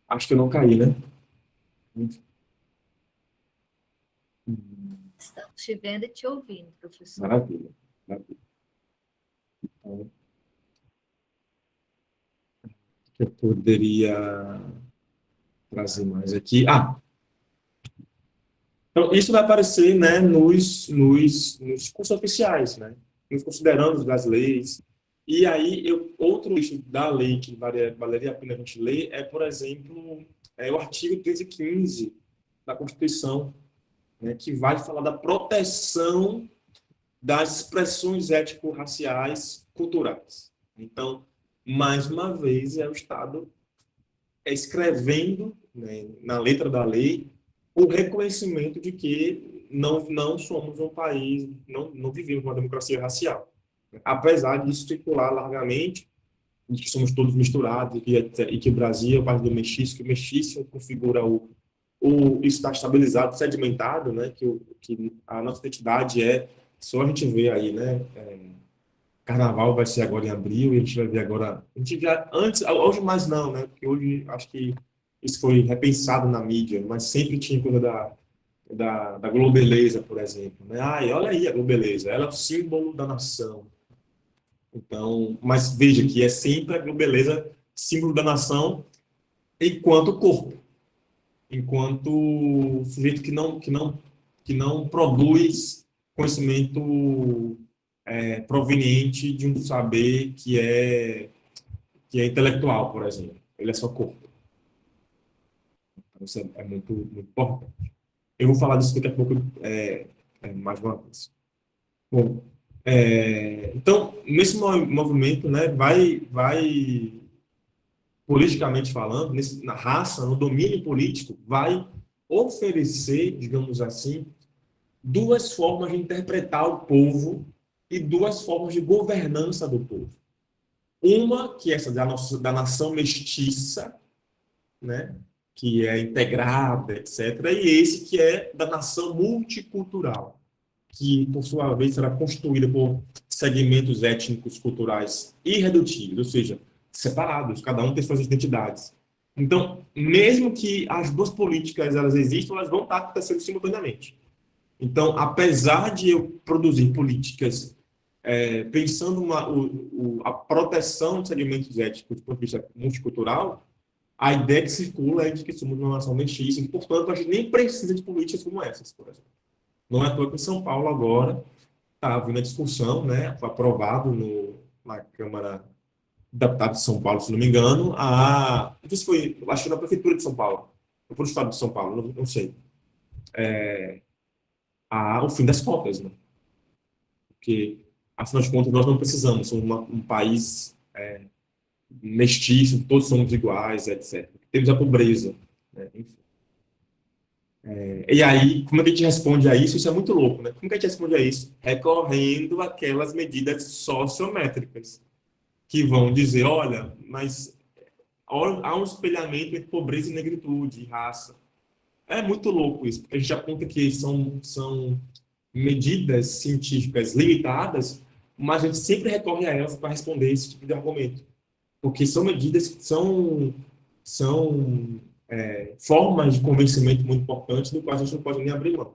Acho que eu não caí, né?
Estamos te vendo e te ouvindo, professor.
Maravilha. Maravilha. Então, eu poderia trazer mais aqui. Então, isso vai aparecer, né, nos cursos oficiais, né, nos considerandos das leis. E aí, outro eixo da lei que valeria a pena a gente ler é, por exemplo, o artigo 315 da Constituição, né, que vai falar da proteção das expressões étnico-raciais culturais. Então, mais uma vez, é o Estado escrevendo, né, na letra da lei o reconhecimento de que não somos um país, não vivemos uma democracia racial. Apesar disso circular largamente, de que somos todos misturados e que o Brasil é o país do mestiço, que o mestiço configura isso está estabilizado, sedimentado, né, que a nossa identidade só a gente vê aí, né, Carnaval vai ser agora em abril e a gente vai ver agora. A gente já antes, hoje mais não, né? Porque hoje acho que isso foi repensado na mídia, mas sempre tinha coisa da Globeleza, por exemplo, né? Ai, olha aí a Globeleza, ela é o símbolo da nação. Então, mas veja que é sempre a Globeleza símbolo da nação enquanto corpo, enquanto sujeito que não produz conhecimento proveniente de um saber que é intelectual, por exemplo. Ele é só corpo. Então, isso é muito, muito importante. Eu vou falar disso daqui a pouco mais uma vez. Bom, então, nesse movimento, né, vai politicamente falando, na raça, no domínio político, vai oferecer, digamos assim, duas formas de interpretar o povo e duas formas de governança do povo. Uma, que é essa da nação mestiça, né, que é integrada, etc., e esse que é da nação multicultural, que, por sua vez, será construída por segmentos étnicos, culturais irredutíveis, ou seja, separados, cada um tem suas identidades. Então, mesmo que as duas políticas elas existam, elas vão estar acontecendo simultaneamente. Então, apesar de eu produzir políticas pensando a proteção de segmentos étnicos do ponto de vista multicultural, a ideia que circula é de que somos uma nação mestiça e, portanto, a gente nem precisa de políticas como essas, por exemplo. Não é à toa que em São Paulo agora está havendo a discussão, né, foi aprovado na Câmara de Deputados de São Paulo, se não me engano, não sei se foi, acho que na Prefeitura de São Paulo, ou para o Estado de São Paulo, não sei, o fim das cotas, né? Porque, afinal de contas, nós não precisamos, somos um país mestiço, todos somos iguais, etc. Temos a pobreza, né? Enfim. E aí, como é que a gente responde a isso? Isso é muito louco, né? Como que a gente responde a isso? Recorrendo àquelas medidas sociométricas, que vão dizer, olha, mas há um espelhamento entre pobreza e negritude, raça. É muito louco isso, porque a gente aponta que são medidas científicas limitadas, mas a gente sempre recorre a elas para responder esse tipo de argumento. Porque são medidas que são formas de convencimento muito importantes, do qual a gente não pode nem abrir mão.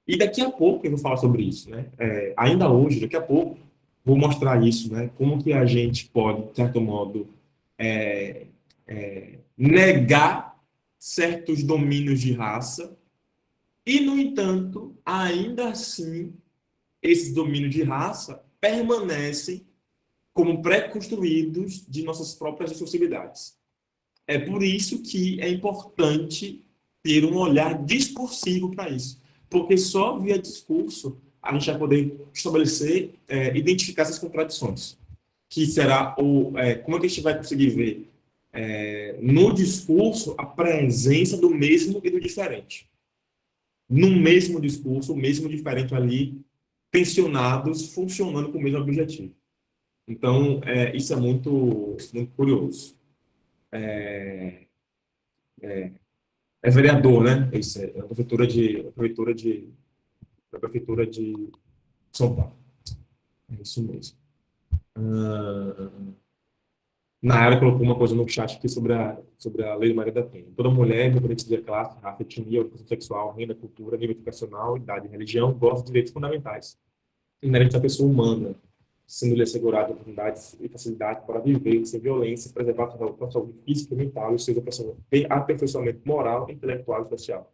E daqui a pouco eu vou falar sobre isso, né? Ainda hoje, daqui a pouco, vou mostrar isso, né? Como que a gente pode, de certo modo, negar certos domínios de raça e, no entanto, ainda assim, esses domínios de raça permanecem como pré-construídos de nossas próprias responsabilidades. É por isso que é importante ter um olhar discursivo para isso, porque só via discurso a gente vai poder estabelecer, identificar essas contradições, que será como é que a gente vai conseguir ver no discurso a presença do mesmo e do diferente. No mesmo discurso, o mesmo e diferente ali, tensionados, funcionando com o mesmo objetivo. Então, isso é muito, muito curioso. É vereador, né? Isso é a prefeitura de São Paulo. É isso mesmo. Na área colocou uma coisa no chat aqui sobre a Lei de Maria da Penha. Toda mulher, independente de classe, raça, etnia, orientação sexual, renda, cultura, nível educacional, idade e religião, goza de direitos fundamentais inerentes à pessoa humana, sendo-lhe assegurada oportunidades e facilidade para viver sem violência, preservar a saúde física e mental e o seu aperfeiçoamento moral, intelectual e social.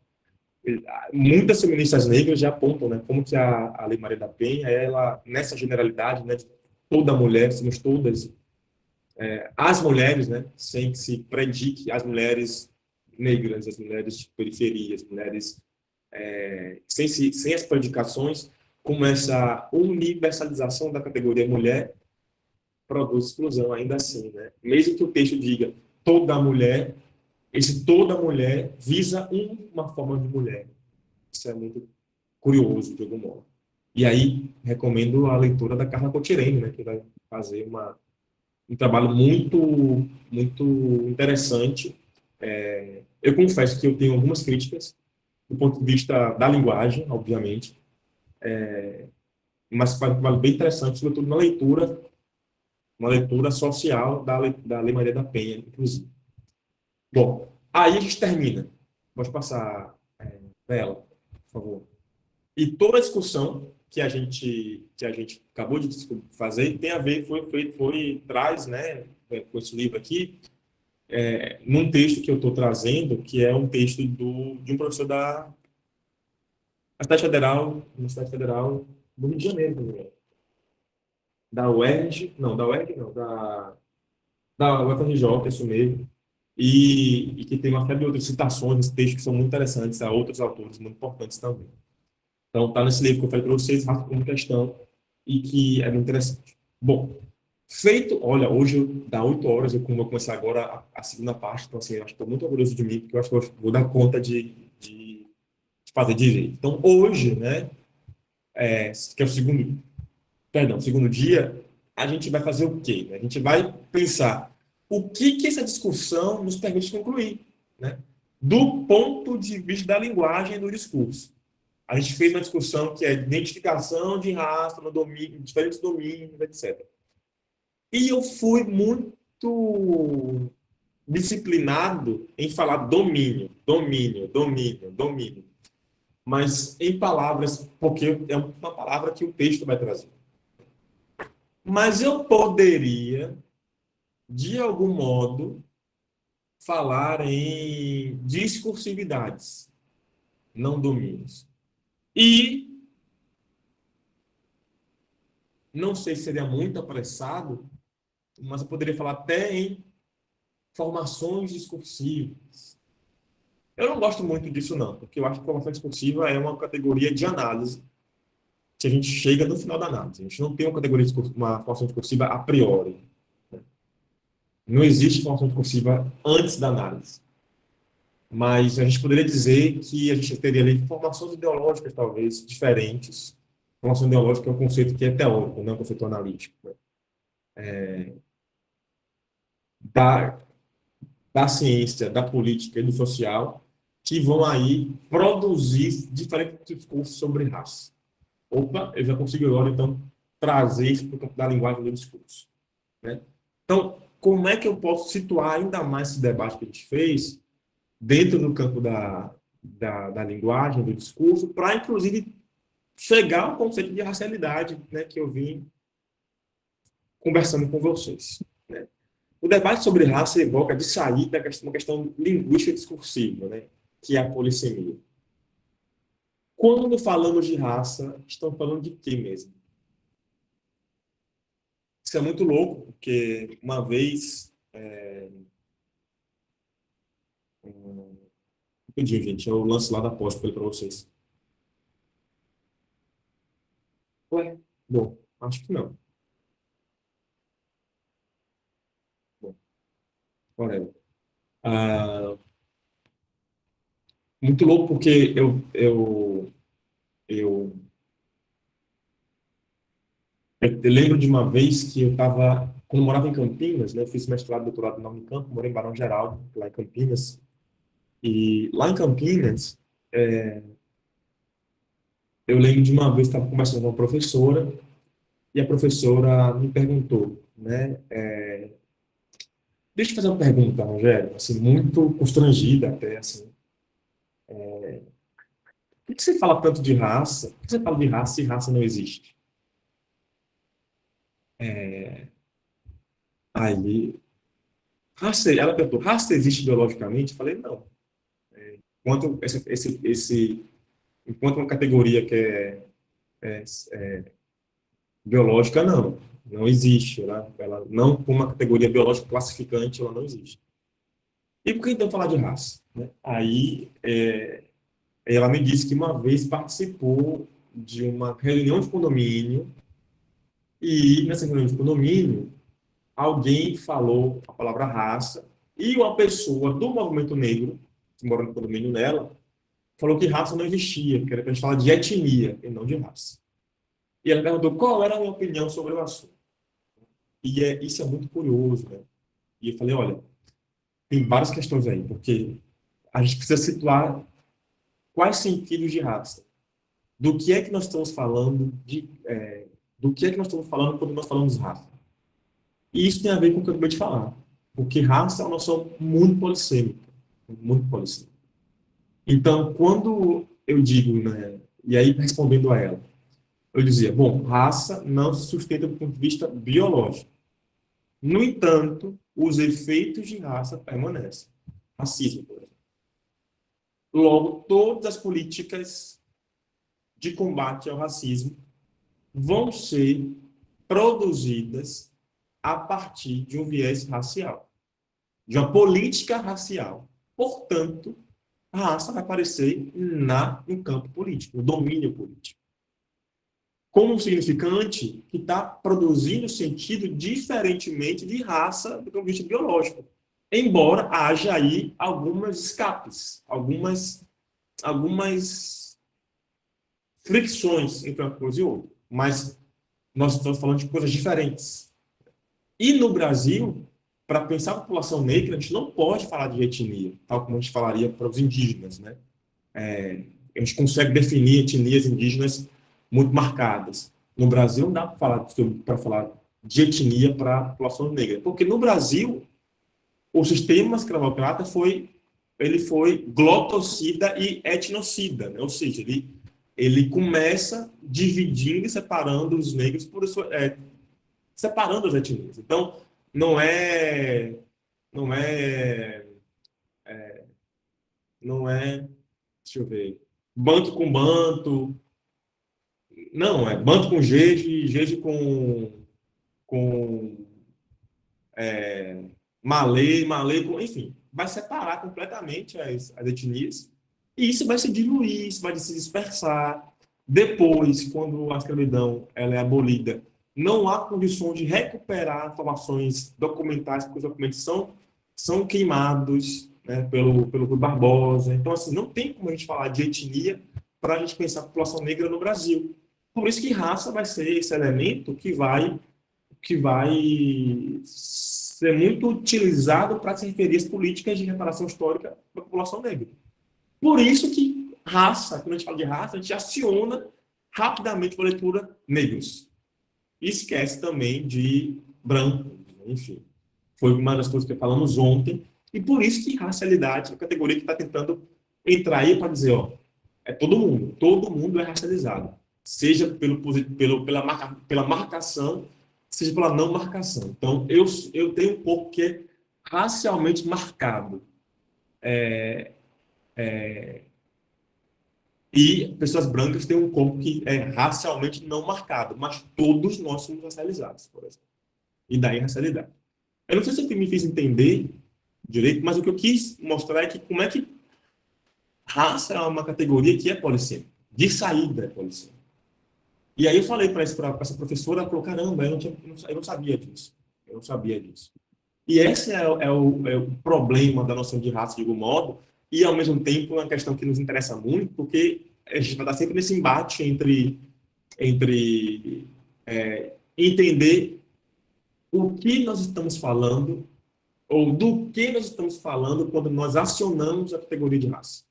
Muitas feministas negras já apontam, né, como que a Lei Maria da Penha, ela, nessa generalidade, né, de toda mulher, somos todas, as mulheres, né, sem que se predique as mulheres negras, as mulheres de periferia, as mulheres sem as predicações, como essa universalização da categoria mulher produz exclusão ainda assim, né? Mesmo que o texto diga toda mulher, esse toda mulher visa uma forma de mulher. Isso é muito curioso, de algum modo. E aí, recomendo a leitura da Carla Cotirene, né, que vai fazer um trabalho muito, muito interessante. Eu confesso que eu tenho algumas críticas, do ponto de vista da linguagem, obviamente, mas faz um trabalho bem interessante, sobretudo na leitura, uma leitura social da Lei Maria da Penha, inclusive. Bom, aí a gente termina. Pode passar dela, por favor. E toda a discussão que a gente acabou de fazer tem a ver, traz, né, com esse livro aqui, num texto que eu estou trazendo, que é um texto de um professor da Universidade Federal do Rio de Janeiro, também. Da UERJ, não, da UERJ não, da UFRJ, isso mesmo, e que tem uma série de outras citações nesse texto que são muito interessantes, a outros autores muito importantes também. Então, está nesse livro que eu falei para vocês, Raça como Questão, e que é muito interessante. Bom, feito, olha, hoje dá 8 horas, eu vou começar agora a segunda parte, então, assim, eu acho que estou muito orgulhoso de mim, porque eu acho que eu vou dar conta de fazer direito. Então, hoje, né, que é o segundo dia, a gente vai fazer o quê? A gente vai pensar o que essa discussão nos permite concluir, né? Do ponto de vista da linguagem e do discurso. A gente fez uma discussão que é identificação de raça no domínio, diferentes domínios, etc. E eu fui muito disciplinado em falar domínio, domínio, domínio, domínio. Mas em palavras, porque é uma palavra que o texto vai trazer. Mas eu poderia, de algum modo, falar em discursividades, não domínios. E não sei se seria muito apressado, mas eu poderia falar até em formações discursivas. Eu não gosto muito disso, não, porque eu acho que formação discursiva é uma categoria de análise que a gente chega no final da análise. A gente não tem uma categoria uma formação discursiva a priori. Não existe formação discursiva antes da análise. Mas a gente poderia dizer que a gente teria ali formações ideológicas, talvez, diferentes. Formação ideológica é um conceito que é teórico, não é um conceito analítico. Né? Da, da ciência, da política e do social, que vão aí produzir diferentes discursos sobre raça. Opa, eu já consigo agora, então, trazer isso para o campo da linguagem do discurso. Né? Então, como é que eu posso situar ainda mais esse debate que a gente fez dentro do campo da linguagem, do discurso, para, inclusive, chegar ao conceito de racialidade, né, que eu vim conversando com vocês. Né? O debate sobre raça evoca de saída uma questão linguística discursiva, né, que é a polissemia. Quando falamos de raça, estamos falando de quê mesmo? Isso é muito louco, porque uma vez... Rapidinho, gente, eu lanço lá da pós para vocês. Ué? Bom, acho que não. Bom, whatever. Ah, muito louco porque eu, eu lembro de uma vez que eu estava, quando eu morava em Campinas, né, eu fiz mestrado e doutorado na Unicamp, morei em Barão Geraldo, lá em Campinas, e lá em Campinas, eu lembro de uma vez que estava conversando com uma professora, e a professora me perguntou, né, deixa eu fazer uma pergunta, Rogério, assim, muito constrangida até, assim, por que você fala tanto de raça? Por que você fala de raça se raça não existe? Aí, ela perguntou, raça existe biologicamente? Eu falei, não. Enquanto, enquanto uma categoria que é biológica, não. Não existe. Ela não, como uma categoria biológica classificante, ela não existe. E por que então falar de raça? Né? Aí, ela me disse que uma vez participou de uma reunião de condomínio e nessa reunião de condomínio alguém falou a palavra raça e uma pessoa do movimento negro, que mora no condomínio dela, falou que raça não existia, que era para a gente falar de etnia e não de raça. E ela perguntou qual era a minha opinião sobre o assunto. E isso é muito curioso, né? E eu falei, olha, tem várias questões aí, porque a gente precisa situar quais sentidos de raça. Do que é que nós estamos falando do que é que nós estamos falando quando nós falamos raça. E isso tem a ver com o que eu acabei de falar. Porque raça é uma noção muito polissêmica. Muito polissêmica. Então, quando eu digo, né, e aí respondendo a ela, eu dizia, bom, raça não se sustenta do ponto de vista biológico. No entanto, os efeitos de raça permanecem. Racismo, por exemplo. Logo, todas as políticas de combate ao racismo vão ser produzidas a partir de um viés racial, de uma política racial. Portanto, a raça vai aparecer no campo político, no domínio político, como um significante que está produzindo sentido diferentemente de raça do ponto de vista biológico. Embora haja aí algumas escapes, algumas fricções entre uma coisa e outra. Mas nós estamos falando de coisas diferentes. E no Brasil, para pensar a população negra, a gente não pode falar de etnia, tal como a gente falaria para os indígenas, né? A gente consegue definir etnias indígenas muito marcadas. No Brasil, não dá para falar de etnia para a população negra, porque no Brasil, o sistema escravocrata foi glotocida e etnocida, né? Ou seja, ele começa dividindo e separando os negros separando as etnias. Então, não é, não é, não é, deixa eu ver, banto com banto, não, é banto com jeje, jeje com malê, malê com, enfim, vai separar completamente as etnias e isso vai se diluir, isso vai se dispersar. Depois, quando a escravidão ela é abolida, não há condições de recuperar informações documentais, porque os documentos são queimados, né, pelo Rui Barbosa. Então, assim, não tem como a gente falar de etnia para a gente pensar a população negra no Brasil. Por isso que raça vai ser esse elemento que vai ser muito utilizado para se referir às políticas de reparação histórica da população negra. Por isso que raça, quando a gente fala de raça, a gente aciona rapidamente a leitura negros. E esquece também de brancos, enfim. Foi uma das coisas que falamos ontem, e por isso que racialidade é a categoria que está tentando entrar aí para dizer, ó, é todo mundo é racializado, seja pela marcação, seja pela não marcação. Então, eu tenho um corpo que é racialmente marcado. E pessoas brancas têm um corpo que é racialmente não marcado, mas todos nós somos racializados, por exemplo. E daí a racialidade. Eu não sei se eu me fiz entender direito, mas o que eu quis mostrar é que como é que raça é uma categoria que é polissêmica, de saída é polissêmica. E aí eu falei para essa professora, ela falou, caramba, eu não sabia disso. Eu não sabia disso. E esse é o problema da noção de raça, de algum modo, e ao mesmo tempo uma questão que nos interessa muito, porque a gente vai estar sempre nesse embate entre entender o que nós estamos falando, ou do que nós estamos falando quando nós acionamos a categoria de raça.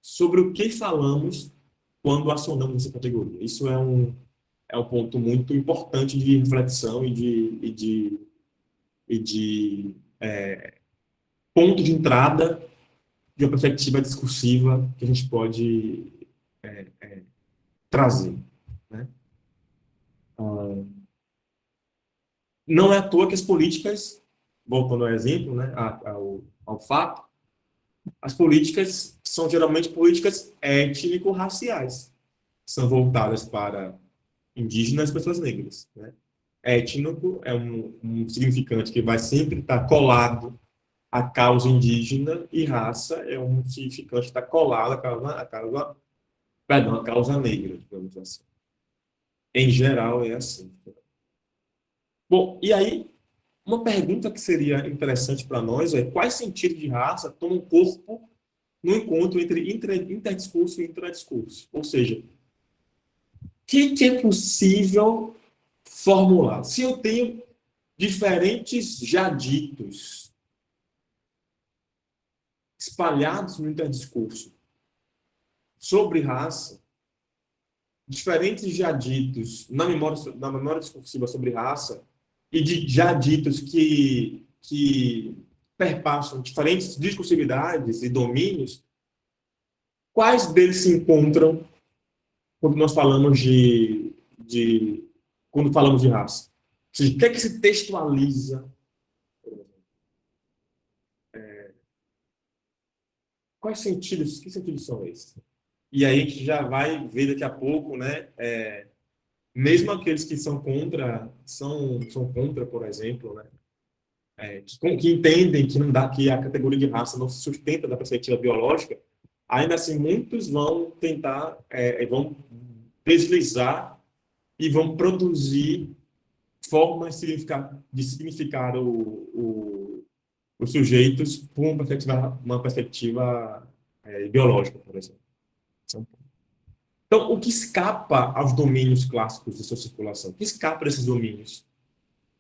Sobre o que falamos quando acionamos essa categoria. Isso é um ponto muito importante de reflexão e de ponto de entrada de uma perspectiva discursiva que a gente pode trazer. Né? Não é à toa que as políticas, voltando ao exemplo, né, ao fato, as políticas são geralmente políticas étnico-raciais. São voltadas para indígenas e pessoas negras. Né? Étnico é um significante que vai sempre estar colado à causa indígena e raça é um significante que está colado à causa negra, digamos assim. Em geral, é assim. Bom, e aí, uma pergunta que seria interessante para nós é quais sentidos de raça tomam corpo no encontro entre interdiscurso e intradiscurso? Ou seja, o que é possível formular? Se eu tenho diferentes jaditos espalhados no interdiscurso sobre raça, diferentes jaditos na memória discursiva sobre raça e de jaditos que perpassam diferentes discursividades e domínios, quais deles se encontram quando nós falamos quando falamos de raça? Ou seja, o que é que se textualiza Quais sentidos? Que sentidos são esses? E aí a gente já vai ver daqui a pouco, né? Mesmo aqueles que são contra, são contra, por exemplo, né? Que entendem que não dá, que a categoria de raça não se sustenta da perspectiva biológica, ainda assim muitos vão tentar, vão deslizar e vão produzir formas de significar os sujeitos por uma perspectiva biológica, por exemplo. Então, o que escapa aos domínios clássicos de sua circulação? O que escapa desses domínios?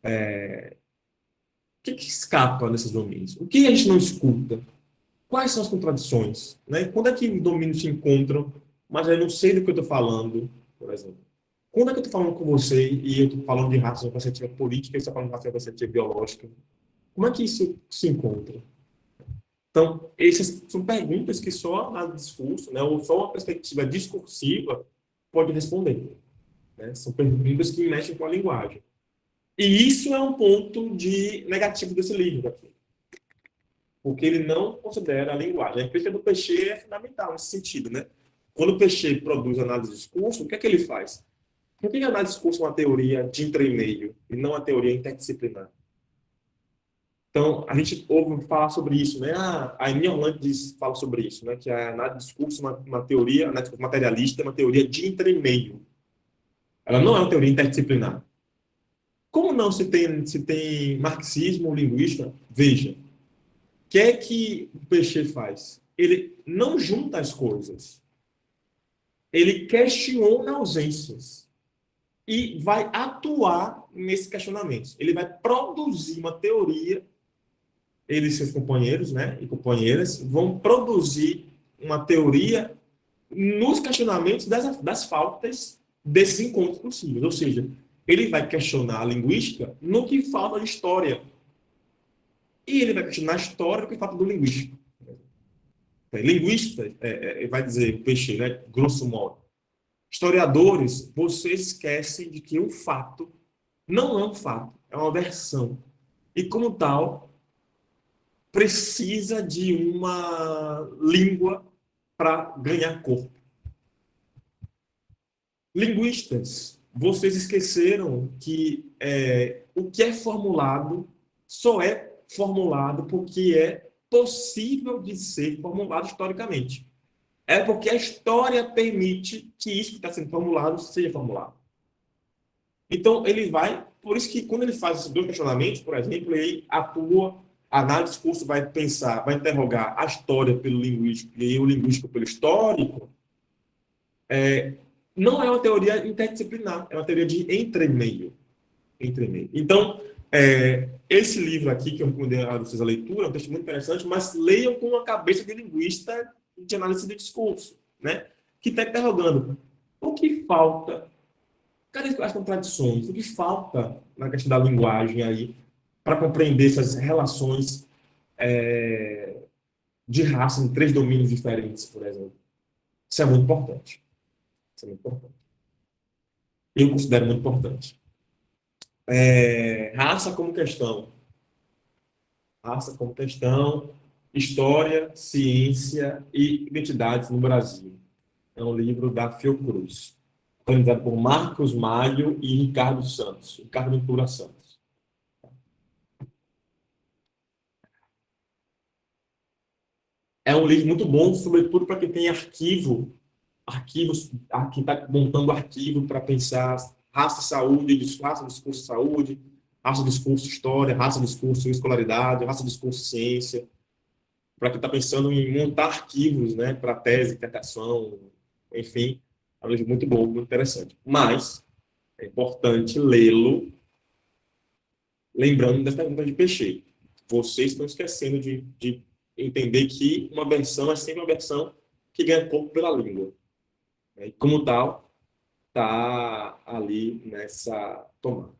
O que escapa desses domínios? O que a gente não escuta? Quais são as contradições? Né? Quando é que os domínios se encontram, mas eu não sei do que eu estou falando, por exemplo? Quando é que eu estou falando com você e eu estou falando de raça de uma perspectiva política e você está falando de raça de uma perspectiva biológica? Como é que isso se encontra? Então, essas são perguntas que só a discurso, né, ou só uma perspectiva discursiva pode responder. Né? São perguntas que mexem com a linguagem. E isso é um ponto negativo desse livro aqui, porque ele não considera a linguagem. A crítica do Peixe é fundamental nesse sentido. Né? Quando o Peixe produz análise de discurso, o que é que ele faz? Por que a análise de discurso é uma teoria de entremeio e não uma teoria interdisciplinar? Então, a gente ouve falar sobre isso, né? A Amy Orlando fala sobre isso, né? Que a análise de discurso é uma teoria, a análise materialista é uma teoria de entremeio. Ela não é uma teoria interdisciplinar. Como não se tem marxismo ou linguística? Veja, o que é que o Peixe faz? Ele não junta as coisas. Ele questiona ausências e vai atuar nesses questionamentos. Ele vai produzir uma teoria, ele e seus companheiros, né, e companheiras, vão produzir uma teoria nos questionamentos das faltas desses encontros possíveis. Ou seja, ele vai questionar a linguística no que falta de história. E ele vai questionar a história no que falta do linguístico. Linguista, vai dizer o Peixe, né, grosso modo. Historiadores, vocês esquecem de que um fato não é um fato, é uma versão. E, como tal, precisa de uma língua para ganhar corpo. Linguistas, vocês esqueceram que o que é formulado só é formulado porque é possível de ser formulado historicamente. É porque a história permite que isso que está sendo formulado seja formulado. Então, ele vai... Por isso que, quando ele faz esses dois questionamentos, por exemplo, ele atua... A análise de discurso vai pensar, vai interrogar a história pelo linguístico e o linguístico pelo histórico. Não é uma teoria interdisciplinar, é uma teoria de entremeio. Então, esse livro aqui, que eu recomendei a vocês a leitura, é um texto muito interessante, mas leiam com a cabeça de linguista de análise de discurso, né? Que está interrogando o que falta, cadê as contradições, o que falta na questão da linguagem aí, para compreender essas relações de raça em três domínios diferentes, por exemplo. Isso é muito importante. Isso é muito importante. Eu considero muito importante. Raça como questão. Raça como questão, história, ciência e identidades no Brasil. É um livro da Fiocruz, organizado por Marcos Malho e Ricardo Santos, Ricardo Ventura Santos. É um livro muito bom, sobretudo para quem tem arquivos, quem está montando arquivo para pensar raça, saúde, raça, discurso, saúde, raça, discurso, história, raça, discurso, escolaridade, raça, discurso, ciência, para quem está pensando em montar arquivos, né, para tese, dissertação, enfim, é um livro muito bom, muito interessante. Mas é importante lê-lo lembrando das perguntas de Peixe. Vocês estão esquecendo de entender que uma versão é sempre uma versão que ganha corpo pela língua. E, como tal, está ali nessa tomada.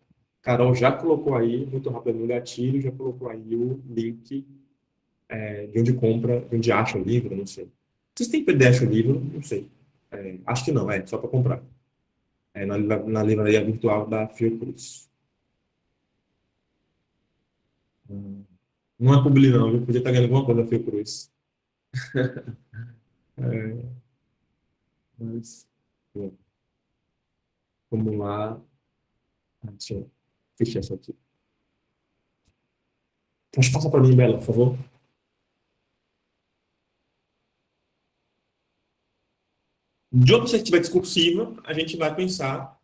Carol já colocou aí, muito rápido no gatilho, já colocou aí o link de onde compra, de onde acha o livro, não sei. Vocês têm PDF o livro? Não sei. Acho que não, só para comprar. Na livraria virtual da Fiocruz. Não é publi não, viu? Podia estar ganhando alguma coisa da Fiocruz. É, mas, bom, vamos lá. Deixa eu fechar isso aqui. Pode passar para mim, Bela, por favor. De uma perspectiva discursiva, a gente vai pensar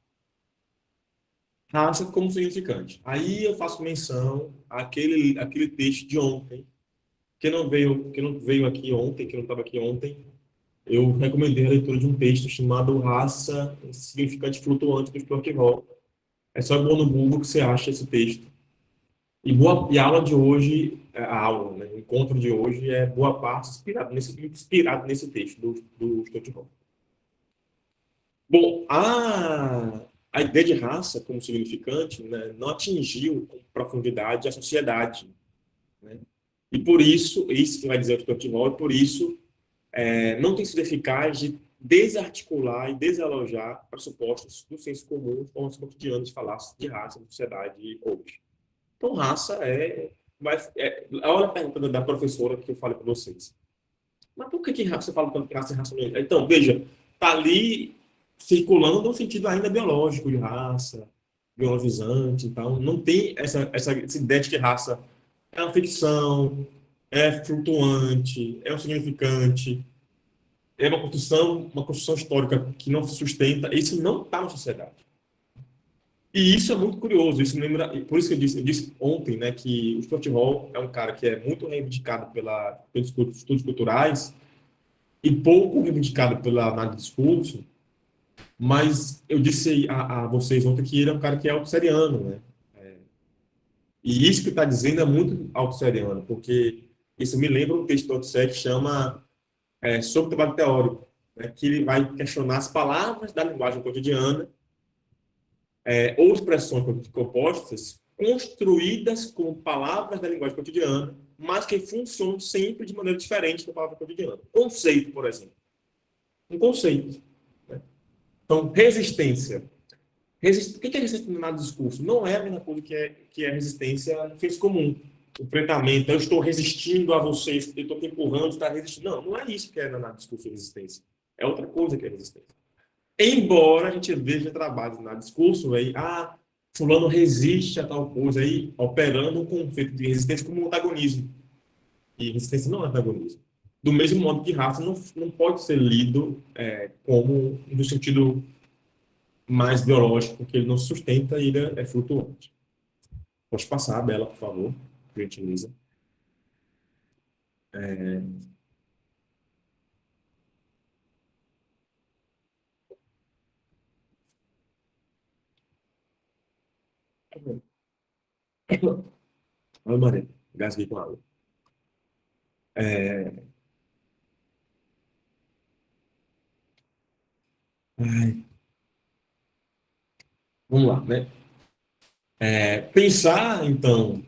raça como significante. Aí eu faço menção àquele texto de ontem, que não veio aqui ontem, que não estava aqui ontem. Eu recomendei a leitura de um texto chamado Raça Significante Flutuante do Stuart Hall. É só ir no Google que você acha esse texto. E a aula de hoje, a aula, né, o encontro de hoje é boa parte inspirado nesse texto do Stuart Hall. Bom, a ideia de raça como significante, né, não atingiu com profundidade a sociedade, né? E por isso que vai dizer o Stuart Hall, e por isso não tem sido eficaz de desarticular e desalojar pressupostos do senso comum ou os cotidianos de falar de raça na sociedade hoje. Então, raça olha a pergunta da professora que eu falei para vocês. Mas por que você fala tanto que raça é raça não é? Então, veja, está ali circulando um sentido ainda biológico de raça, biologizante, então não tem essa ideia de que raça é uma ficção, é flutuante, é um significante, é uma construção histórica que não se sustenta. Isso não está na sociedade. E isso é muito curioso, isso me lembra, por isso que eu disse ontem, né, que o Stuart Hall é um cara que é muito reivindicado pelos estudos culturais e pouco reivindicado pela análise de discurso, mas eu disse a vocês ontem que ele é um cara que é autosseriano, né? E isso que está dizendo é muito autosseriano, porque isso me lembra um texto do Althusser que chama Sobre o Trabalho Teórico, né, que ele vai questionar as palavras da linguagem cotidiana ou expressões compostas construídas como palavras da linguagem cotidiana, mas que funcionam sempre de maneira diferente da palavra cotidiana. Conceito, por exemplo. Um conceito. Né? Então, resistência. O que é resistência no discurso? Não é a mesma coisa que é resistência no senso comum. O enfrentamento, eu estou resistindo a vocês, eu estou te empurrando, está resistindo. Não, não é isso que é na discurso de resistência. É outra coisa que é resistência. Embora a gente veja trabalhos na discurso, aí, fulano resiste a tal coisa, aí operando um conceito de resistência como antagonismo. E resistência não é antagonismo. Do mesmo modo que raça não pode ser lido como no sentido mais biológico, porque ele não se sustenta e ele é flutuante. Pode passar, Bela, por favor, por gentileza. Olha, Maria, gasguei com água. É, ai, vamos lá, né? Pensar, então,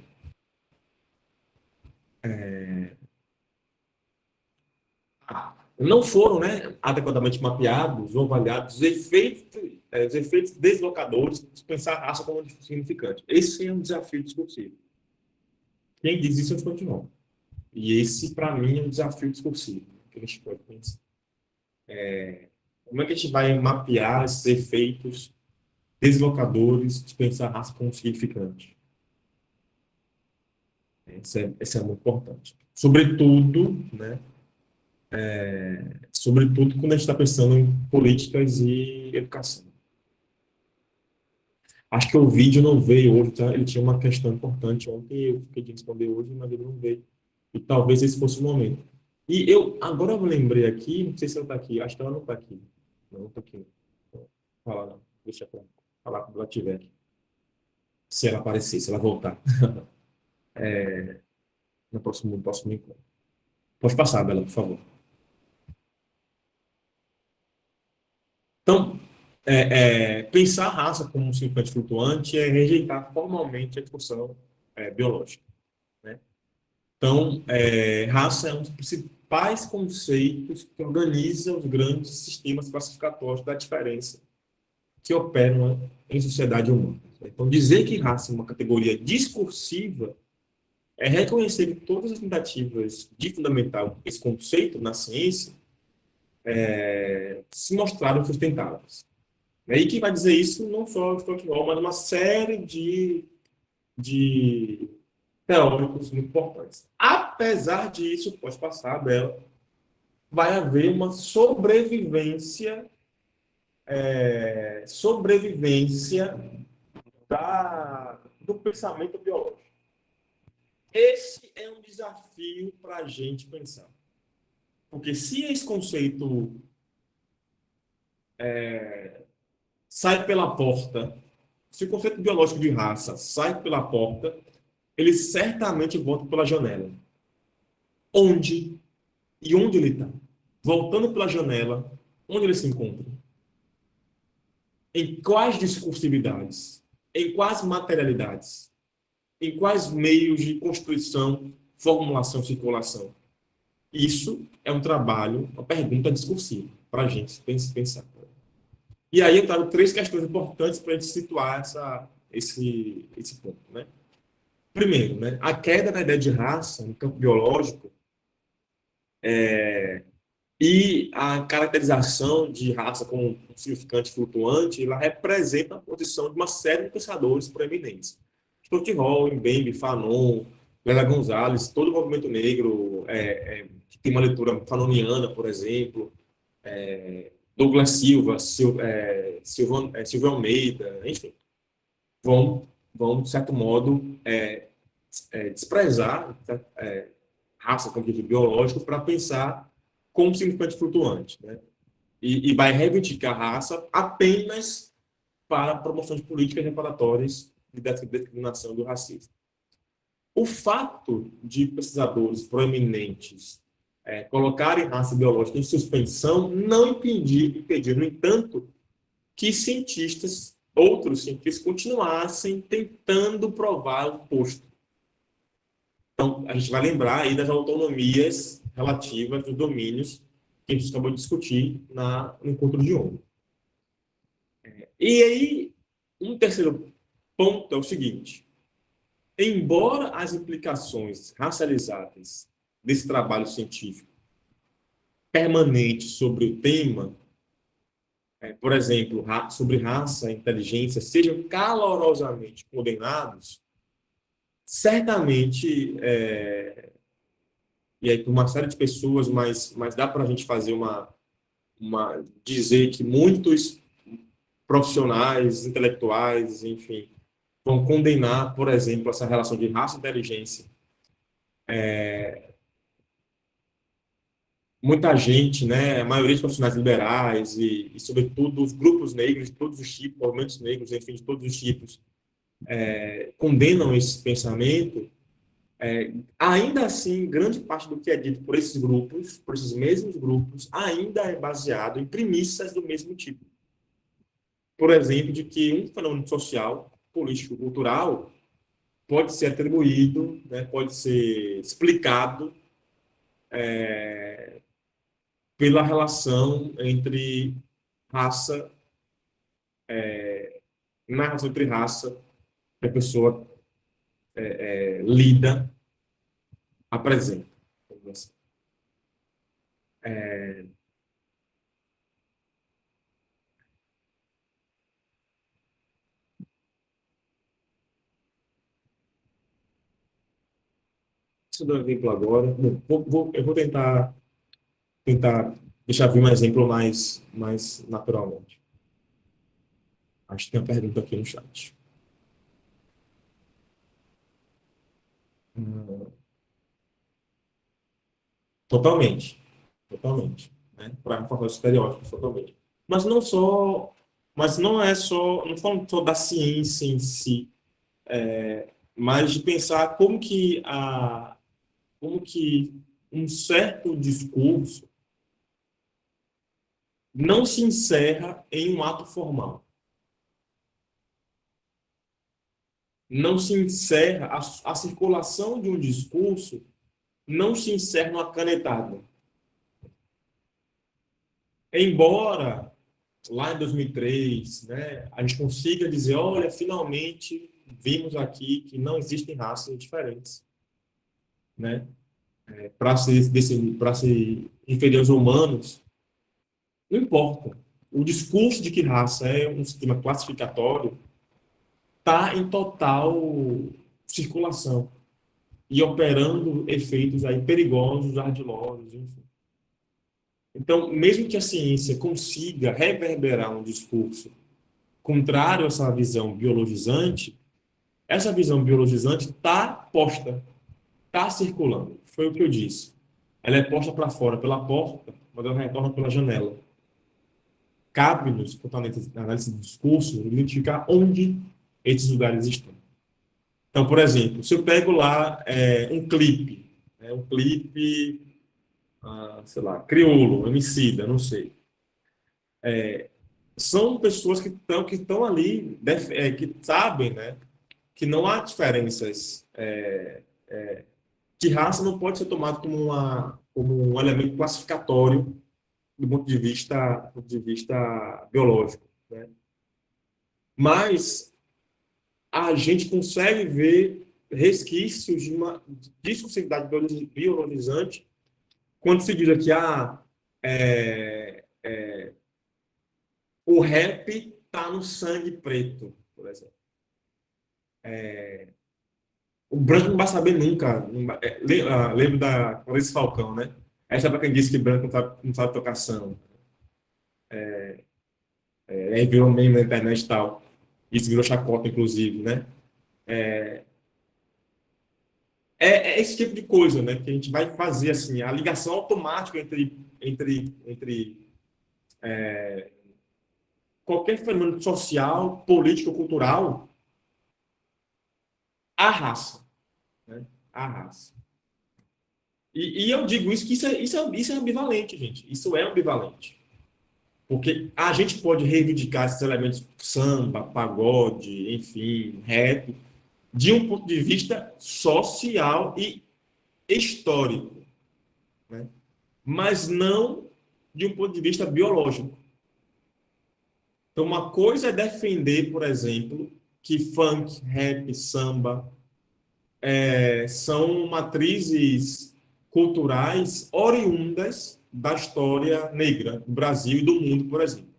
não foram, né, adequadamente mapeados ou avaliados os efeitos deslocadores de pensar a raça como significante. Esse é um desafio discursivo. Quem diz isso é o Frontinol. E esse, para mim, é um desafio discursivo que a gente pode pensar. Como é que a gente vai mapear esses efeitos deslocadores de pensar a raça como significante? Esse é muito importante. Sobretudo quando a gente está pensando em políticas e educação. Acho que o vídeo não veio hoje, tá? Ele tinha uma questão importante ontem, eu fiquei de responder hoje, mas ele não veio. E talvez esse fosse o momento. Agora eu lembrei aqui, não sei se ela está aqui, acho que ela não está aqui. Não está aqui. Não. Falar não, deixa para falar quando ela estiver aqui. Se ela aparecer, se ela voltar no próximo encontro. Pode passar, Bela, por favor. Então, pensar a raça como um significante flutuante é rejeitar formalmente a discussão biológica. Né? Então, raça é um dos principais conceitos que organiza os grandes sistemas classificatórios da diferença que operam em sociedade humana. Então, dizer que raça é uma categoria discursiva é reconhecer que todas as tentativas de fundamentar esse conceito na ciência se mostraram sustentáveis. E quem vai dizer isso não só o Stockwell, mas uma série de teóricos muito importantes. Apesar disso, pode passar, Bela, vai haver uma sobrevivência do pensamento biológico. Esse é um desafio para a gente pensar. Porque se esse conceito sai pela porta, se o conceito biológico de raça sai pela porta, ele certamente volta pela janela. Onde? E onde ele está? Voltando pela janela, onde ele se encontra? Em quais discursividades? Em quais materialidades? Em quais meios de construção, formulação, circulação? Isso é um trabalho, uma pergunta discursiva para a gente pensar. E aí eu trago 3 questões importantes para a gente situar esse ponto. Né? Primeiro, né, a queda da ideia de raça no campo biológico e a caracterização de raça como um significante flutuante, ela representa a posição de uma série de pensadores proeminentes. Stockwell, Mbembe, Fanon, Léla Gonzalez, todo o movimento negro, que tem uma leitura fanoniana, por exemplo, Douglas Silva, Silvio Almeida, enfim, vão de certo modo, desprezar raça como objetivo biológico para pensar como significante flutuante, né? E vai reivindicar a raça apenas para a promoção de políticas reparatórias de discriminação do racismo. O fato de pesquisadores proeminentes colocarem raça biológica em suspensão não impediu, no entanto, que outros cientistas, continuassem tentando provar o oposto. Então, a gente vai lembrar aí das autonomias relativas dos domínios que a gente acabou de discutir no encontro de ontem. E aí, um terceiro ponto é o seguinte: embora as implicações racializadas desse trabalho científico permanente sobre o tema, por exemplo, sobre raça e inteligência, sejam calorosamente condenados, certamente, e aí por uma série de pessoas, mas dá para a gente fazer dizer que muitos profissionais, intelectuais, enfim, vão condenar, por exemplo, essa relação de raça e inteligência. Muita gente, né, a maioria dos profissionais liberais e sobretudo, os grupos negros de todos os tipos, movimentos negros, enfim, de todos os tipos, condenam esse pensamento. Ainda assim, grande parte do que é dito por esses grupos, por esses mesmos grupos, ainda é baseado em premissas do mesmo tipo. Por exemplo, de que um fenômeno social, político, cultural pode ser atribuído, né, pode ser explicado pela relação entre raça, na relação entre raça que a pessoa lida, apresenta. Assim. Deixa eu dar um exemplo agora. Bom, eu vou tentar deixar vir um exemplo mais naturalmente. Acho que tem uma pergunta aqui no chat. Totalmente. Totalmente. Né? Para reforçar os estereótipos, totalmente. Mas não só... Mas não é só... Não falando só da ciência em si, mas de pensar como que um certo discurso não se encerra em um ato formal. Não se encerra, a circulação de um discurso não se encerra numa canetada. Embora, lá em 2003, né, a gente consiga dizer, olha, finalmente vimos aqui que não existem raças diferentes. né? Para se referir aos humanos, não importa. O discurso de que raça é um sistema classificatório está em total circulação e operando efeitos aí perigosos, ardilosos, enfim. Então, mesmo que a ciência consiga reverberar um discurso contrário a essa visão biologizante, essa visão biologizante está posta, está circulando. Foi o que eu disse. Ela é posta para fora pela porta, mas ela retorna pela janela. Cabe-nos, quanto à análise do discurso, identificar onde esses lugares estão. Então, por exemplo, se eu pego lá um clipe, né, um clipe, sei lá, crioulo, Emicida, não sei. São pessoas que estão ali, que sabem, né, que não há diferenças, que raça não pode ser tomada como um elemento classificatório do ponto de vista biológico, né? Mas a gente consegue ver resquícios de uma discursividade biologizante quando se diz aqui, é, o rap está no sangue preto, por exemplo. O branco não vai saber nunca. Lembro da Clarice Falcão, né? Essa é para quem disse que branco não sabe tocar samba. Aí virou meme na internet e tal. Isso virou chacota, inclusive, né? É esse tipo de coisa, né? Que a gente vai fazer, assim, a ligação automática entre qualquer fenômeno social, político, cultural, a raça, né? A raça. E eu digo isso que isso é ambivalente, gente. Isso é ambivalente. Porque a gente pode reivindicar esses elementos samba, pagode, enfim, rap, de um ponto de vista social e histórico, né? Mas não de um ponto de vista biológico. Então, uma coisa é defender, por exemplo, que funk, rap, samba são matrizes culturais oriundas da história negra do Brasil e do mundo, por exemplo.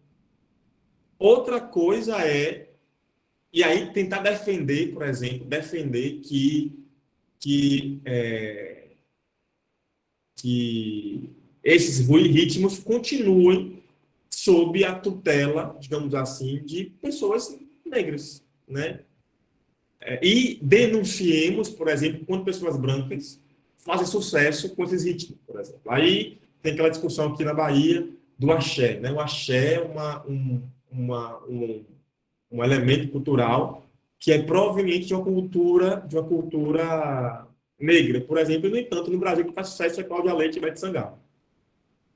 Outra coisa e aí tentar defender, por exemplo, defender que, é, que esses ritmos continuem sob a tutela, digamos assim, de pessoas negras, né? E denunciemos, por exemplo, quando pessoas brancas fazem sucesso com esses ritmos, por exemplo. Aí tem aquela discussão aqui na Bahia do axé, né? O axé é um elemento cultural que é proveniente de uma cultura negra, por exemplo, e, no entanto, no Brasil que faz sucesso é Cláudia Leite e Bete Sangalo.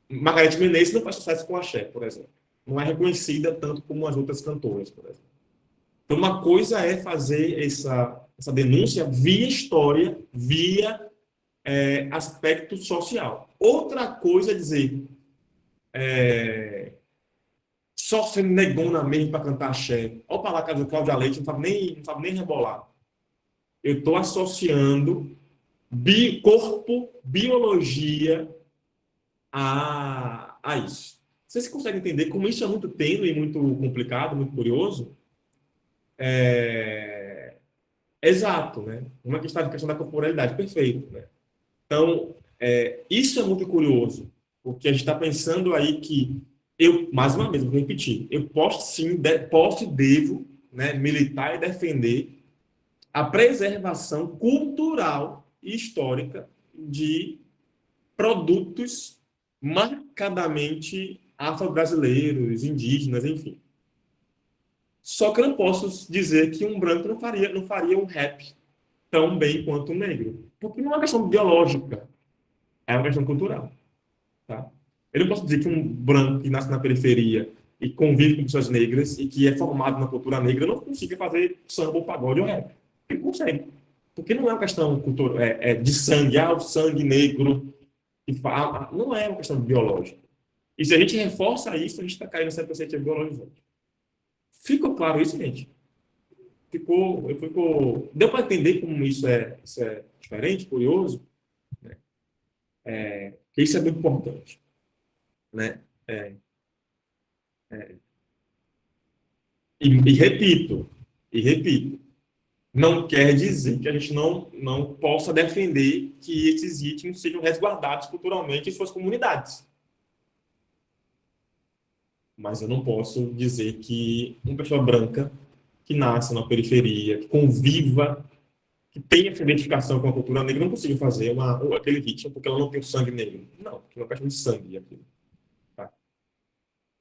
Margareth Menezes não faz sucesso com axé, por exemplo. Não é reconhecida tanto como as outras cantoras, por exemplo. Então, uma coisa é fazer essa denúncia via história, via aspecto social. Outra coisa é dizer, só sendo negona mesmo para cantar axé. Olha para lá, casa do Cláudia Leite, não sabe nem rebolar. Eu estou associando corpo, biologia a isso. Vocês conseguem entender como isso é muito tênue e muito complicado, muito curioso? Exato, né? Uma questão da corporalidade, perfeito, né? Então, isso é muito curioso, porque a gente está pensando aí que mais uma vez, vou repetir, eu posso sim, posso e devo, né, militar e defender a preservação cultural e histórica de produtos marcadamente afro-brasileiros, indígenas, enfim. Só que eu não posso dizer que um branco não faria um rap tão bem quanto um negro. Porque não é uma questão biológica, é uma questão cultural. Tá? Eu não posso dizer que um branco que nasce na periferia e convive com pessoas negras e que é formado na cultura negra não consiga fazer samba ou pagode ou rap. Ele consegue. Porque não é uma questão de sangue, o sangue negro. Não é uma questão biológica. E se a gente reforça isso, a gente está caindo nessa perspectiva biológica. Ficou claro isso, gente? Deu para entender como isso é diferente, curioso? Que isso é muito importante, né? É, e repito, não quer dizer que a gente não possa defender que esses itens sejam resguardados culturalmente em suas comunidades. Mas eu não posso dizer que uma pessoa branca que nasce na periferia, que conviva, que tenha essa identificação com a cultura negra, não consiga fazer aquele ritmo porque ela não tem o sangue negro. Não, porque não é questão de sangue aquilo. Tá?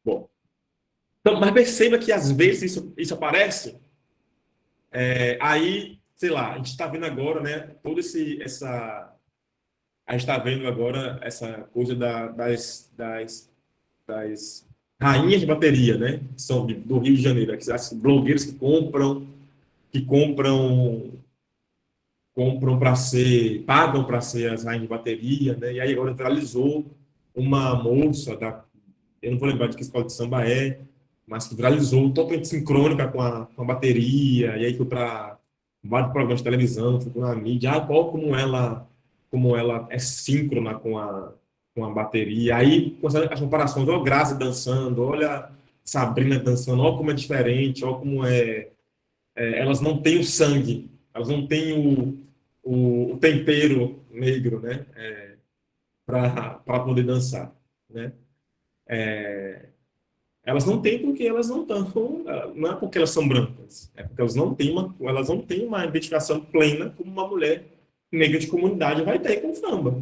Bom, então, mas perceba que às vezes isso aparece, aí, sei lá, a gente está vendo agora, né, a gente está vendo agora essa coisa das rainhas de bateria, né, que são do Rio de Janeiro, as blogueiras que compram para pagam para ser as rainhas de bateria, né, e aí agora viralizou uma moça eu não vou lembrar de que escola de samba mas que viralizou totalmente sincrônica com a bateria, e aí foi para vários programas de televisão, ficou na mídia, como ela é síncrona com a bateria. Aí, com as comparações, olha a Grazi dançando, olha a Sabrina dançando, olha como é diferente, olha como elas não têm o sangue, elas não têm o tempero negro, né, para poder dançar, né? Elas não têm porque elas não estão, não é porque elas são brancas, é porque elas não têm uma identificação plena como uma mulher negra de comunidade vai ter com o samba.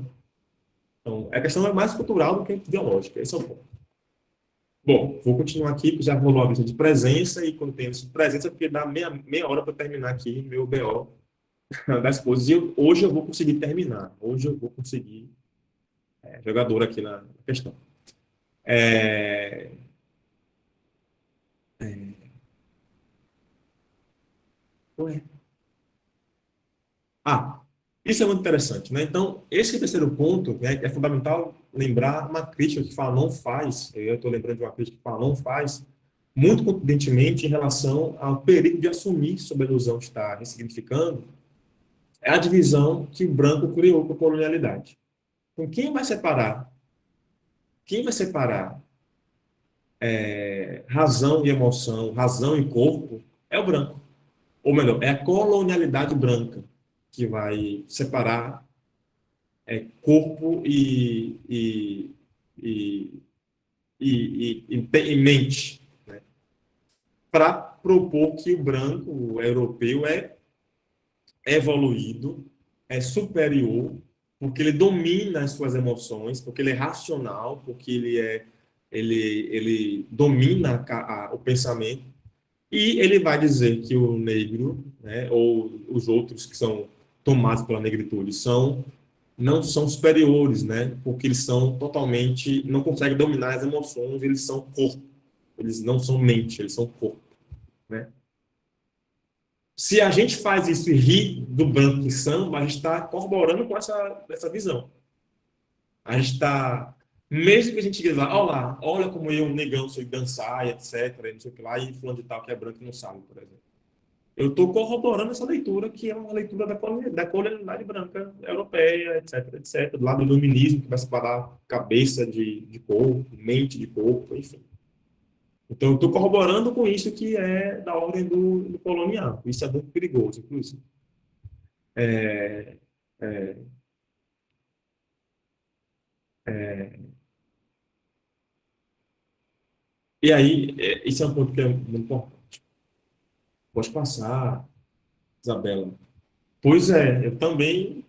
Então, a questão é mais cultural do que ideológica, esse é o ponto. Bom, vou continuar aqui, porque já rolou a lista de presença, e quando tem lista de presença, é porque dá meia hora para terminar aqui meu BO das coisas, e hoje eu vou conseguir terminar, hoje eu vou conseguir jogador aqui na questão. É, Ué. Ah, isso é muito interessante, né? Então, esse terceiro ponto, né, é fundamental lembrar uma crítica que Fanon faz, eu estou lembrando de uma crítica que Fanon faz, muito contundentemente em relação ao perigo de assumir sob a ilusão de estar ressignificando, é a divisão que o branco criou com a colonialidade. Então, quem vai separar razão e emoção, razão e corpo, é o branco. Ou melhor, é a colonialidade branca que vai separar corpo e, e mente, né? Para propor que o branco, o europeu, é evoluído, é superior, porque ele domina as suas emoções, porque ele é racional, porque ele domina o pensamento, e ele vai dizer que o negro, né, ou os outros que são tomados pela negritude, não são superiores, né? Porque eles são totalmente, não conseguem dominar as emoções, eles são corpo, eles não são mente, eles são corpo, né? Se a gente faz isso e ri do branco em samba, a gente está corroborando com essa visão. A gente está, mesmo que a gente diga, olha lá, olha como eu, negão, sei dançar, e etc, e não sei o que lá, e fulano de tal que é branco e não sabe, por exemplo. Eu estou corroborando essa leitura, que é uma leitura da colonialidade branca europeia, etc, etc, do lado do iluminismo, que vai separar cabeça de corpo, mente de corpo, enfim. Então, eu estou corroborando com isso que é da ordem do colonial. Isso é muito perigoso, inclusive. É, é, e aí, isso é um ponto que é muito importante. Pode passar, Isabela. Pois é, eu também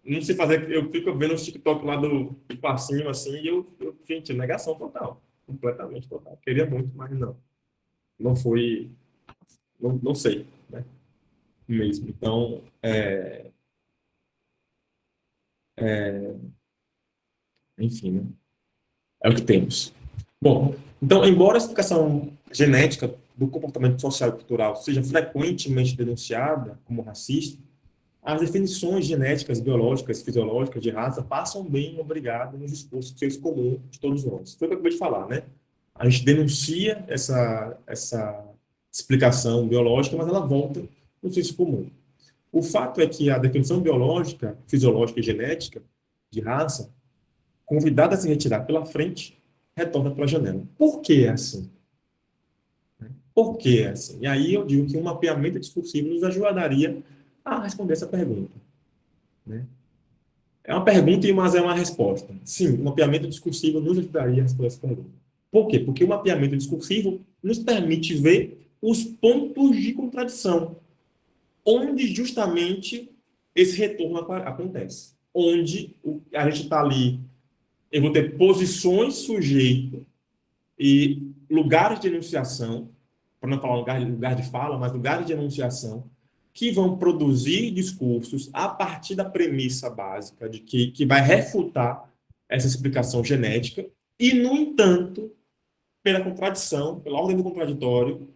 não sei fazer, eu fico vendo os TikTok lá do passinho assim, e gente, negação total, completamente total. Queria muito, mas não foi, não sei, né, mesmo. Então, enfim, né, é o que temos. Bom, então, embora a explicação genética do comportamento social e cultural seja frequentemente denunciada como racista, as definições genéticas, biológicas, fisiológicas de raça passam bem obrigadas no discurso de senso comum de todos nós. Foi o que eu acabei de falar, né? A gente denuncia essa explicação biológica, mas ela volta no senso comum. O fato é que a definição biológica, fisiológica e genética de raça convidado a se retirar pela frente, retorna pela janela. Por que é assim? Por que é assim? E aí eu digo que um mapeamento discursivo nos ajudaria a responder essa pergunta, né? É uma pergunta, mas é uma resposta. Sim, o mapeamento discursivo nos ajudaria a responder essa pergunta. Por quê? Porque o mapeamento discursivo nos permite ver os pontos de contradição, onde justamente esse retorno acontece. Onde a gente está ali, eu vou ter posições sujeito e lugares de enunciação, para não falar lugar de fala, mas lugares de enunciação, que vão produzir discursos a partir da premissa básica de que vai refutar essa explicação genética, e, no entanto, pela contradição, pela ordem do contraditório,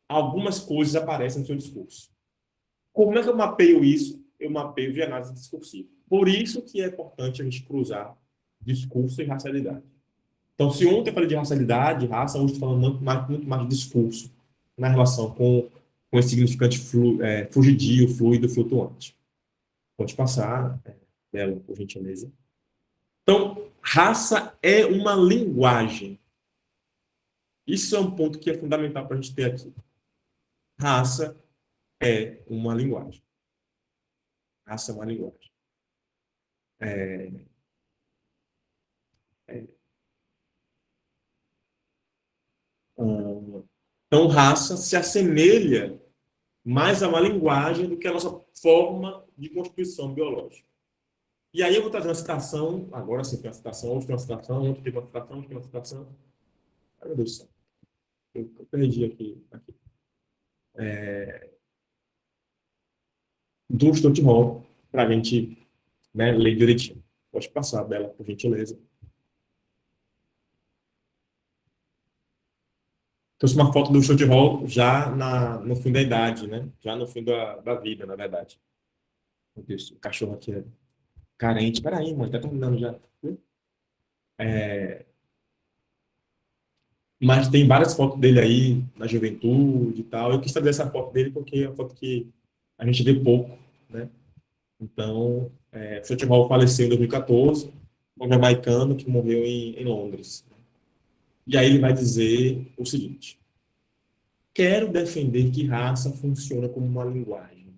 algumas coisas aparecem no seu discurso. Como é que eu mapeio isso? Eu mapeio de análise discursiva. Por isso que é importante a gente cruzar discurso e racialidade. Então, se ontem eu falei de racialidade, raça, hoje estou falando muito mais de discurso na relação com esse significante fugidio, fluido, flutuante. Pode passar, Bela, por gentileza. Então, raça é uma linguagem. Isso é um ponto que é fundamental para a gente ter aqui. Raça é uma linguagem. Raça é uma linguagem. É, é, então, raça se assemelha mais a uma linguagem do que a nossa forma de constituição biológica. E aí eu vou trazer uma citação, agora sim tem uma citação, hoje tem uma citação, ontem tem uma citação, hoje tem uma citação. Ai, meu Deus do céu. Eu perdi aqui. Do Stuart Hall, para a gente, né, ler direitinho. Pode passar, Bela, por gentileza. Trouxe uma foto do Stuart Hall já no fim da idade, né? Já no fim da vida, na verdade. Meu Deus, o cachorro aqui é carente. Peraí, mãe, tá terminando já. Mas tem várias fotos dele aí, na juventude e tal. Eu quis trazer essa foto dele porque é uma foto que a gente vê pouco, né? Então, o Stuart Hall faleceu em 2014, um jamaicano que morreu em Londres. E aí ele vai dizer o seguinte: quero defender que raça funciona como uma linguagem.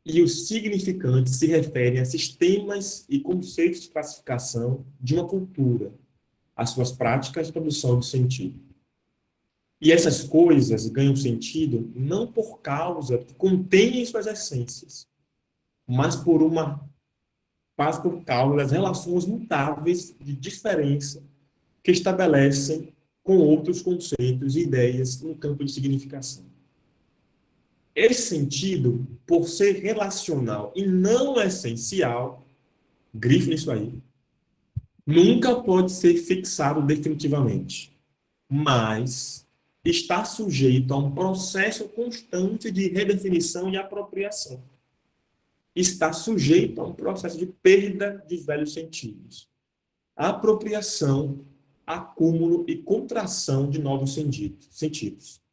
E os significantes se referem a sistemas e conceitos de classificação de uma cultura, às suas práticas de produção do sentido. E essas coisas ganham sentido não por causa que contêm suas essências, mas por causa das relações mutáveis de diferença que estabelecem com outros conceitos e ideias no campo de significação. Esse sentido, por ser relacional e não essencial, grife nisso aí, nunca pode ser fixado definitivamente, mas está sujeito a um processo constante de redefinição e apropriação. Está sujeito a um processo de perda de velhos sentidos, apropriação, acúmulo e contração de novos sentidos.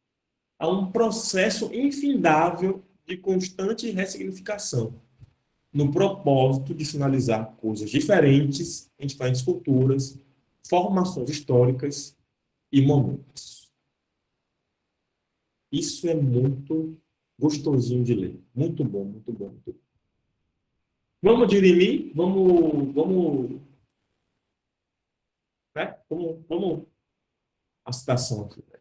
Há um processo infindável de constante ressignificação, no propósito de sinalizar coisas diferentes em diferentes culturas, formações históricas e momentos. Isso é muito gostosinho de ler. Muito bom, muito bom, muito bom. Vamos dirimir? Né? Vamos a citação aqui. Né?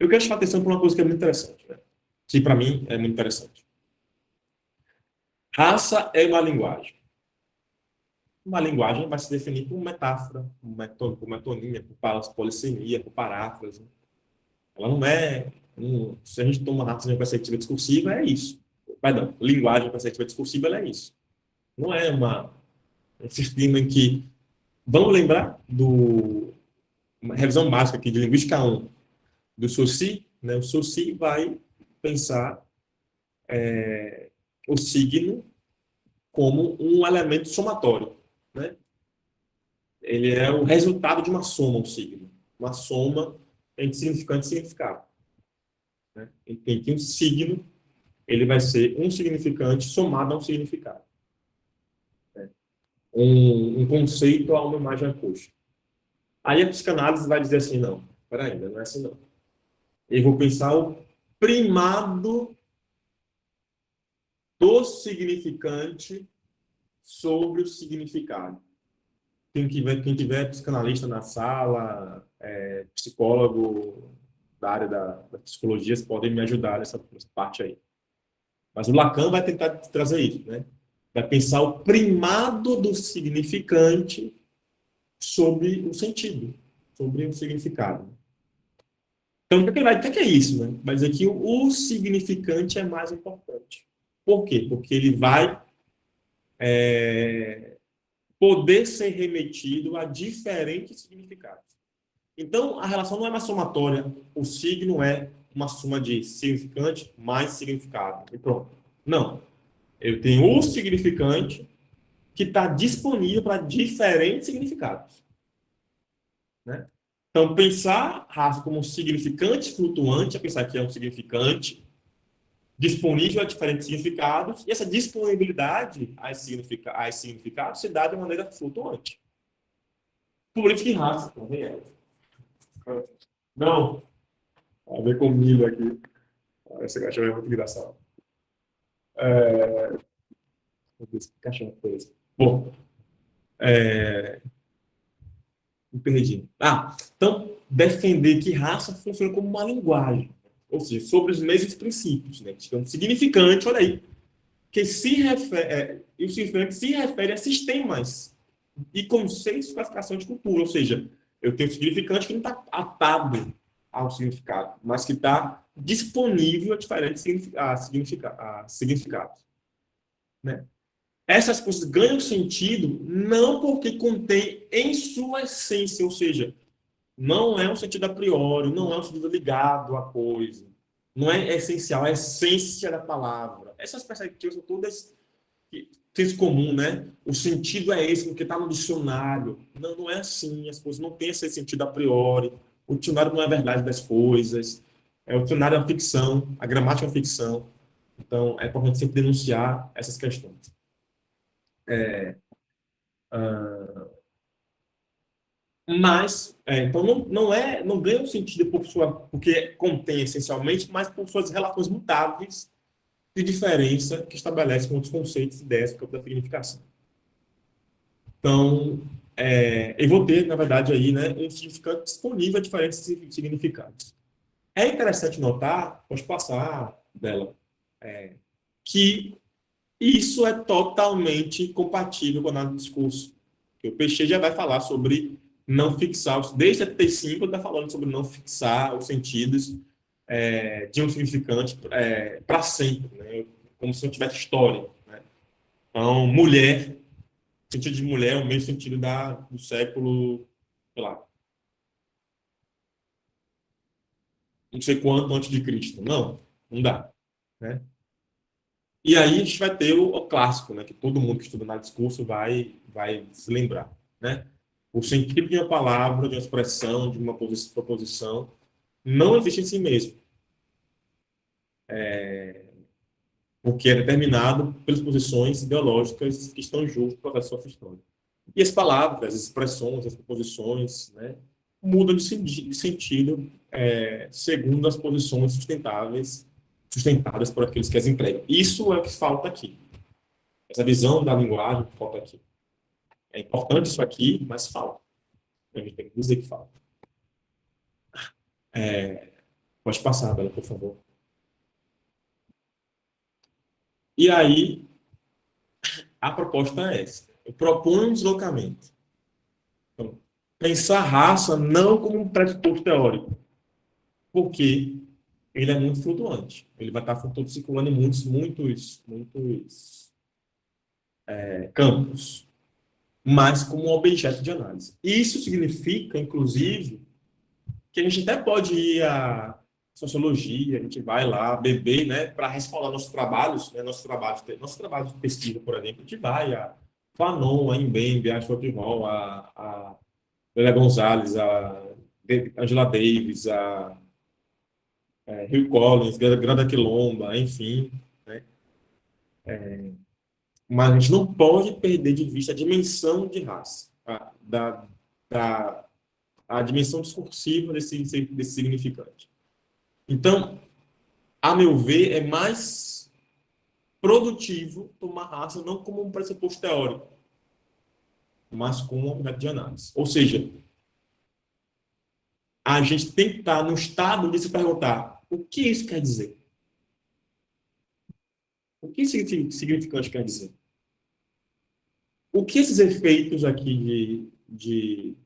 Eu quero chamar a atenção para uma coisa que é muito interessante, né? Que para mim é muito interessante. Raça é uma linguagem. Uma linguagem vai se definir por metáfora, por metonímia, por polissemia, por paráfrase. Ela não é... se a gente toma raça em perspectiva discursiva, é isso. Perdão, linguagem em perspectiva discursiva, ela é isso. Não é um sistema em que... Vamos lembrar uma revisão básica aqui de Linguística 1, do Saussure, né? O Saussure vai pensar o signo como um elemento somatório, né? Ele é o resultado de uma soma, um signo. Uma soma entre significante e significado. Né? Em que um signo ele vai ser um significante somado a um significado. Né? um conceito a uma imagem acústica. Aí a psicanálise vai dizer assim, não, peraí, não é assim não. Eu vou pensar o primado do significante sobre o significado. Quem tiver psicanalista na sala, psicólogo da área da psicologia, podem me ajudar nessa parte aí. Mas o Lacan vai tentar trazer isso, né? Vai pensar o primado do significante sobre o sentido, sobre o significado. Então, o que é isso, né? Vai dizer que o significante é mais importante. Por quê? Porque ele vai poder ser remetido a diferentes significados. Então, a relação não é mais somatória. O signo é uma soma de significante mais significado. E pronto. Não. Eu tenho o significante que está disponível para diferentes significados. Né? Então, pensar raça como um significante flutuante é pensar que é um significante disponível a diferentes significados, e essa disponibilidade a significados se dá de maneira flutuante. Por isso que raça também é. Não, a ver com milho aqui. Esse cachorro é muito engraçado. Meu Deus, que cachorro foi esse? Bom, me perdi. Então, defender que raça funciona como uma linguagem, ou seja, sobre os mesmos princípios, né? Então, significante, olha aí, que se refere, e o significante se refere a sistemas e conceitos de classificação de cultura, ou seja, eu tenho um significante que não está atado ao significado, mas que está disponível a diferentes significados. Né? Essas coisas ganham sentido não porque contém em sua essência, ou seja, não é um sentido a priori, não é um sentido ligado à coisa, não é essencial, é a essência da palavra. Essas perspectivas são todas senso comum, né? O sentido é esse, porque está no dicionário. Não, não é assim, as coisas não têm esse sentido a priori. O dicionário não é a verdade das coisas. O dicionário é uma ficção, a gramática é uma ficção. Então, é importante sempre denunciar essas questões. Mas, então, não ganha um sentido porque contém essencialmente, mas por suas relações mutáveis de diferença que estabelecem outros conceitos e ideias do campo da significação. Então, eu vou ter, na verdade, aí, né, um significante disponível a diferentes significados. É interessante notar, pode passar dela, que isso é totalmente compatível com a análise do discurso. O Peixe já vai falar sobre não fixar, desde 75 ele está falando sobre não fixar os sentidos de um significante para sempre, né? Como se não tivesse história. Né? Então, mulher, o sentido de mulher é o mesmo sentido do século, sei lá, não sei quanto antes de Cristo. Não, não dá. Né? E aí a gente vai ter o clássico, né, que todo mundo que estuda na discurso vai se lembrar. Né? O sentido de uma palavra, de uma expressão, de uma proposição, não existe em si mesmo, porque é determinado pelas posições ideológicas que estão junto com o processo sociohistórico. E as palavras, as expressões, as proposições, né, mudam de sentido segundo as posições sustentadas por aqueles que as empregam. Isso é o que falta aqui. Essa visão da linguagem falta aqui. É importante isso aqui, mas falta. A gente tem que dizer que falta. Pode passar, Bela, por favor. E aí, a proposta é essa. Eu proponho um deslocamento. Então, pensar raça não como um pressuposto teórico, porque ele é muito flutuante. Ele vai estar circulando em muitos campos, mas como um objeto de análise. Isso significa, inclusive, que a gente até pode ir à sociologia, a gente vai lá beber, né, para respaldar nossos trabalhos, né, nosso trabalho de pesquisa, por exemplo, a gente vai a Fanon, a Mbembe, a Schopenhauer, a Lélia Gonzalez, a Angela Davis, a Hill Collins, Granda Quilomba, enfim, né, Mas a gente não pode perder de vista a dimensão de raça, da, a dimensão discursiva desse significante. Então, a meu ver, é mais produtivo tomar raça não como um pressuposto teórico, mas como um objeto de análise. Ou seja, a gente tem que estar no estado de se perguntar o que isso quer dizer? O que esse significante quer dizer? O que esses efeitos aqui de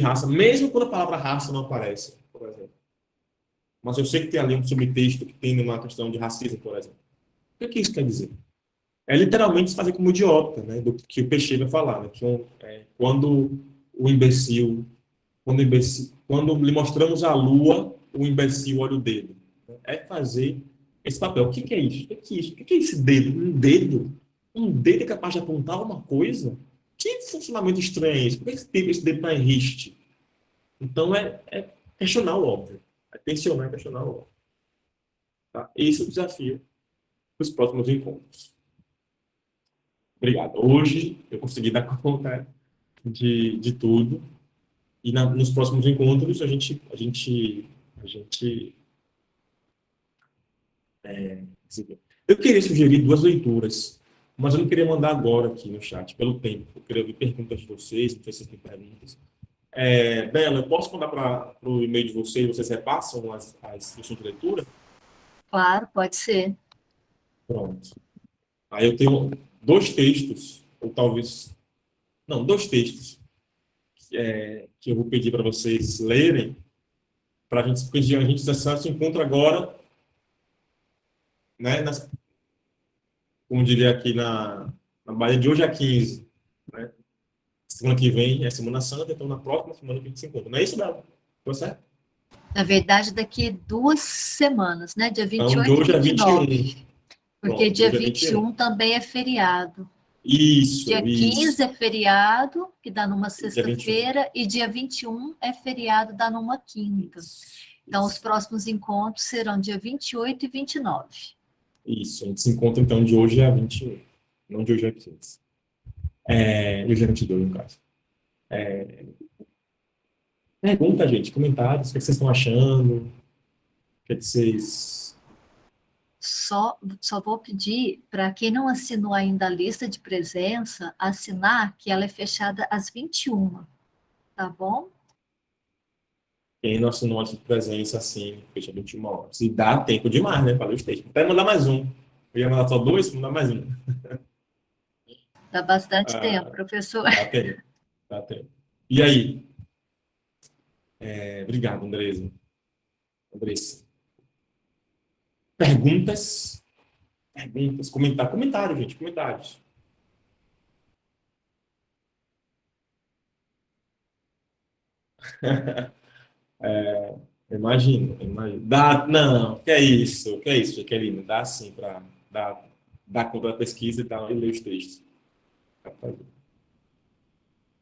raça, mesmo quando a palavra raça não aparece, por exemplo. Mas eu sei que tem ali um subtexto que tem uma questão de racismo, por exemplo. O que isso quer dizer? É literalmente se fazer como idiota, né? Do que o Peixe vai falar, né? Quando o imbecil, quando lhe mostramos a lua, o imbecil olha o dedo. É fazer esse papel. O que é isso? O que é isso? O que é esse dedo? Um dedo? Um dedo é capaz de apontar alguma coisa? Que funcionamento estranho é esse? Por que esse dedo está em riste? Então, é questionar o óbvio. É tensionar e questionar o óbvio. Tá? Esse é o desafio dos próximos encontros. Obrigado. Hoje eu consegui dar conta de tudo. E nos próximos encontros a gente eu queria sugerir duas leituras, mas eu não queria mandar agora aqui no chat, pelo tempo. Eu queria ver perguntas de vocês, não sei se vocês têm perguntas. Bela, eu posso mandar para o e-mail de vocês, vocês repassam as instruções de leitura?
Claro, pode ser.
Pronto. Aí eu tenho dois textos, ou talvez. Não, dois textos, que eu vou pedir para vocês lerem, para a gente, porque a gente só se encontra agora, né, como diria aqui na Bahia, de hoje a 15. Né? Semana que vem é Semana Santa, então na próxima semana que a gente se encontra. Não é isso, Bela? Tá certo?
Na verdade, daqui 2 semanas, né? Dia
Então, de
28 e
hoje a
vinte e
21.
nove. Porque
Pronto, de
dia
hoje a
vinte e
21.
um também é feriado. Dia
Isso,
15
isso.
é feriado, que dá numa
Dia 21.
sexta-feira, e dia 21 é feriado, dá numa quinta.
Isso,
Então, os
isso.
próximos encontros serão dia 28 e 29.
Isso, a gente se encontra então de hoje a 21. Não de hoje a 15. Hoje a 22, no caso. Pergunta, gente, comentários, o que vocês estão achando? O que vocês.
Só vou pedir para quem não assinou ainda a lista de presença, assinar que ela é fechada às 21, tá bom?
Quem não assinou de presença assim, fecha 21 horas. E dá tempo demais, né? Para os textos. Até mandar mais um. Eu ia mandar só dois, vou mandar mais um.
Dá bastante tempo,
Ah,
professor.
dá tempo, dá tempo. E aí? Obrigado, Andresa. Andressa. Perguntas? Perguntas, comentários, gente, comentários. Imagino. Não, que é isso, Jaqueline? Dá sim para dar conta da pesquisa e ler os textos. Dá pra fazer.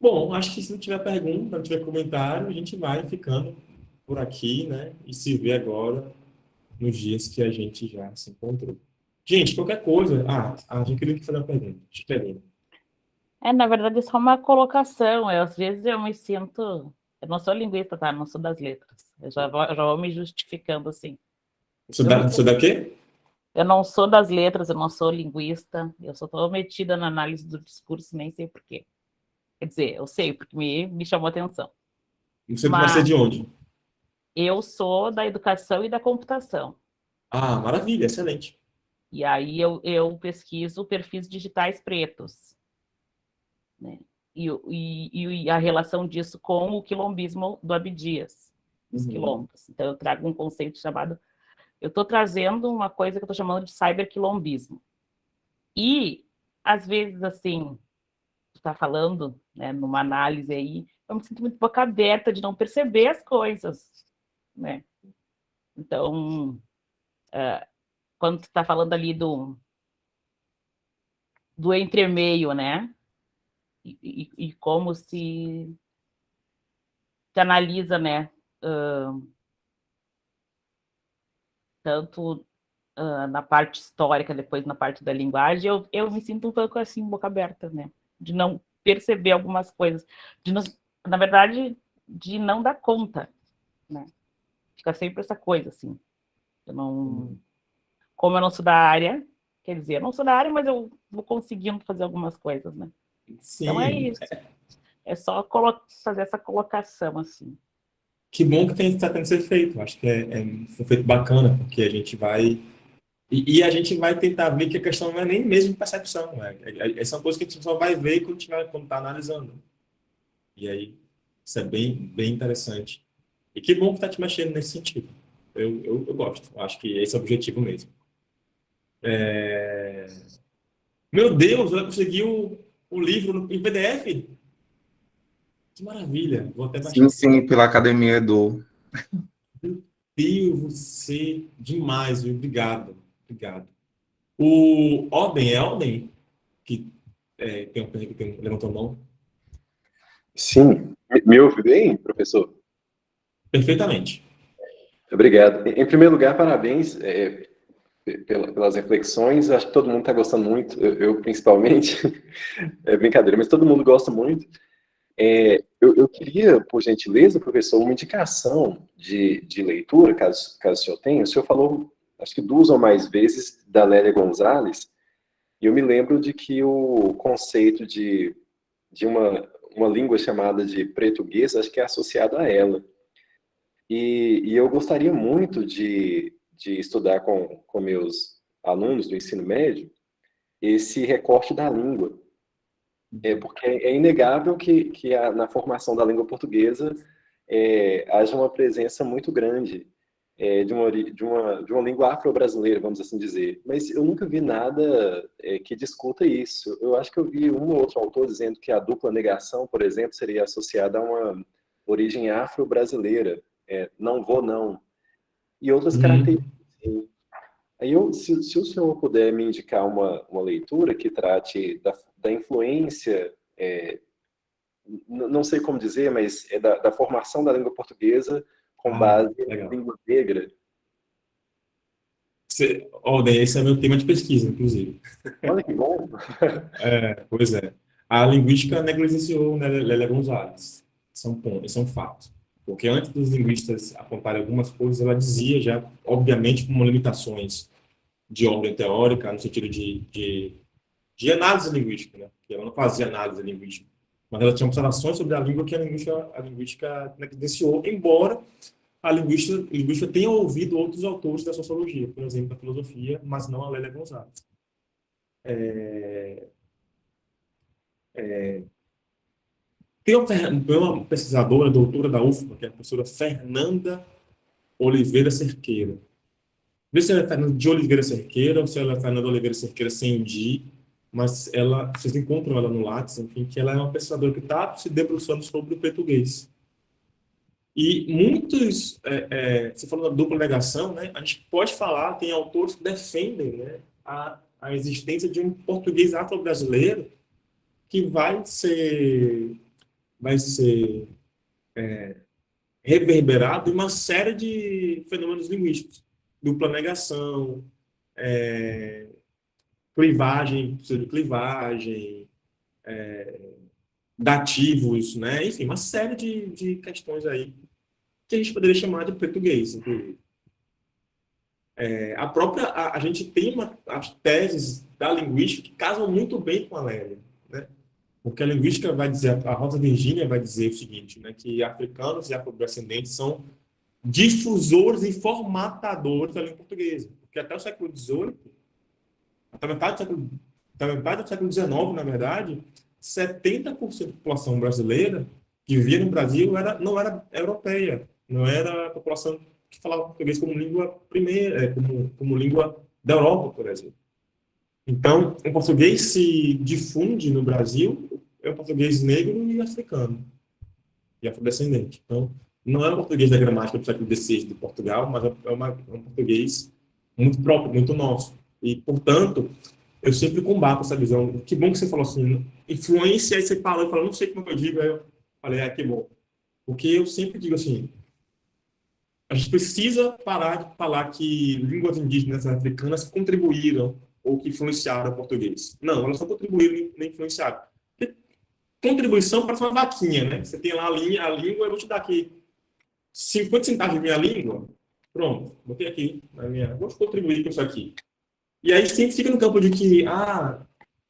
Bom, acho que se não tiver pergunta, não tiver comentário, a gente vai ficando por aqui, né? E se vê agora nos dias que a gente já se encontrou. Gente, qualquer coisa. A gente queria fazer uma pergunta. Jaqueline.
Na verdade, é só uma colocação. Às vezes eu me sinto. Eu não sou linguista, tá? Não sou das letras. Eu já vou me justificando assim. Eu me
Você
sinto.
dá quê?
Eu não sou das letras, eu não sou linguista. Eu só estou metida na análise do discurso, nem sei por quê. Quer dizer, eu sei, porque me chamou atenção.
Você vai ser
Mas
de onde?
eu sou da educação e da computação.
Ah, maravilha, excelente.
E aí eu pesquiso perfis digitais pretos, né? E a relação disso com o quilombismo do Abdias, os
Uhum.
quilombos. Então, eu trago um conceito chamado... Eu estou trazendo uma coisa que eu estou chamando de cyberquilombismo. E, às vezes, assim, tu está falando, né, numa análise aí, eu me sinto muito boca aberta de não perceber as coisas, né? Então, quando tu está falando ali do entremeio, né? E como se analisa, né? Tanto na parte histórica, depois na parte da linguagem, eu me sinto um pouco assim, boca aberta, né? De não perceber algumas coisas, na verdade, de não dar conta, né? Fica sempre essa coisa, assim. Como eu não sou da área, quer dizer, eu não sou da área, mas eu vou conseguindo fazer algumas coisas, né? Então é
Sim,
isso. É só fazer essa colocação, assim.
que bom que está tendo que ser feito. Acho que é um feito bacana, porque a gente vai. E a gente vai tentar ver que a questão não é nem mesmo percepção. Essa é uma coisa que a gente só vai ver quando está analisando. E aí, isso é bem interessante. E que bom que está te mexendo nesse sentido. Eu gosto. Acho que esse é o objetivo mesmo. Meu Deus, eu consegui o livro em PDF? Que maravilha. Vou até baixar
Sim,
aqui.
sim, pela Academia Edu.
Meu Deus, você demais, viu? Obrigado. Obrigado. O Alden, que levantou a mão.
Sim. Me ouve bem, professor?
Perfeitamente.
Obrigado. Em primeiro lugar, parabéns pelas reflexões. Acho que todo mundo está gostando muito, eu principalmente. É brincadeira, mas todo mundo gosta muito. Eu queria, por gentileza, professor, uma indicação de leitura, caso o senhor tenha. O senhor falou, acho que 2 ou mais vezes, da Lélia Gonzalez, e eu me lembro de que o conceito de uma língua chamada de português, acho que é associado a ela. E eu gostaria muito de estudar com meus alunos do ensino médio esse recorte da língua. Porque é inegável que na formação da língua portuguesa haja uma presença muito grande de uma língua afro-brasileira, vamos assim dizer. Mas eu nunca vi nada que discuta isso. Eu acho que eu vi um ou outro autor dizendo que a dupla negação, por exemplo, seria associada a uma origem afro-brasileira. Não vou, não. E outras características. Aí, se o senhor puder me indicar uma leitura que trate da influência, não sei como dizer, mas da formação da língua portuguesa com base na
Legal.
língua negra.
Alden, esse é meu tema de pesquisa, inclusive.
Olha que bom!
Pois é. A linguística negligenciou, né, Lélia Gonzalez. Isso é um fato. Porque antes dos linguistas apontarem algumas coisas, ela dizia já, obviamente, com limitações de ordem teórica, no sentido de análise linguística, né? Porque ela não fazia análise linguística. Mas ela tinha observações sobre a língua que a linguística negligenciou, embora a linguista tenha ouvido outros autores da sociologia, por exemplo, da filosofia, mas não a Lélia Gonzalez. Tem uma pesquisadora, doutora da UFBA, que é a professora Fernanda Oliveira Cerqueira. Vê se ela é Fernanda de Oliveira Cerqueira ou se ela é Fernanda Oliveira Cerqueira sem D, mas vocês encontram ela no Lattes, enfim, que ela é uma pesquisadora que está se debruçando sobre o português. E muitos, você falou da dupla negação, né? A gente pode falar, tem autores que defendem, né, a existência de um português afro-brasileiro que vai ser reverberado em uma série de fenômenos linguísticos. Dupla negação, clivagem, pseudo-clivagem, dativos, né? Enfim, uma série de questões aí que a gente poderia chamar de português, inclusive. A gente tem as teses da linguística que casam muito bem com a Lélia, né? Porque a linguística vai dizer, a Rosa Virgínia vai dizer o seguinte, né, que africanos e afrodescendentes são difusores e formatadores da língua portuguesa. Porque até o século XVIII, até metade do século XIX, na verdade, 70% da população brasileira que vivia no Brasil não era europeia, não era a população que falava português como língua primeira, como língua da Europa, por exemplo. Então, o português se difunde no Brasil, é o português negro e africano, e afrodescendente. Então, não é o português da gramática do século XVI de Portugal, mas é um português muito próprio, muito nosso. E, portanto, eu sempre combato essa visão. Que bom que você falou assim, influência, aí você falou, não sei como eu digo, aí eu falei, que bom. Porque eu sempre digo assim, A gente precisa parar de falar que línguas indígenas africanas contribuíram ou que influenciaram o português. Não, elas não contribuíram nem influenciaram. Contribuição parece uma vaquinha, né? Você tem lá a língua, eu vou te dar aqui 50 centavos de minha língua. Pronto, botei aqui na minha. Vou contribuir com isso aqui. E aí sempre fica no campo de que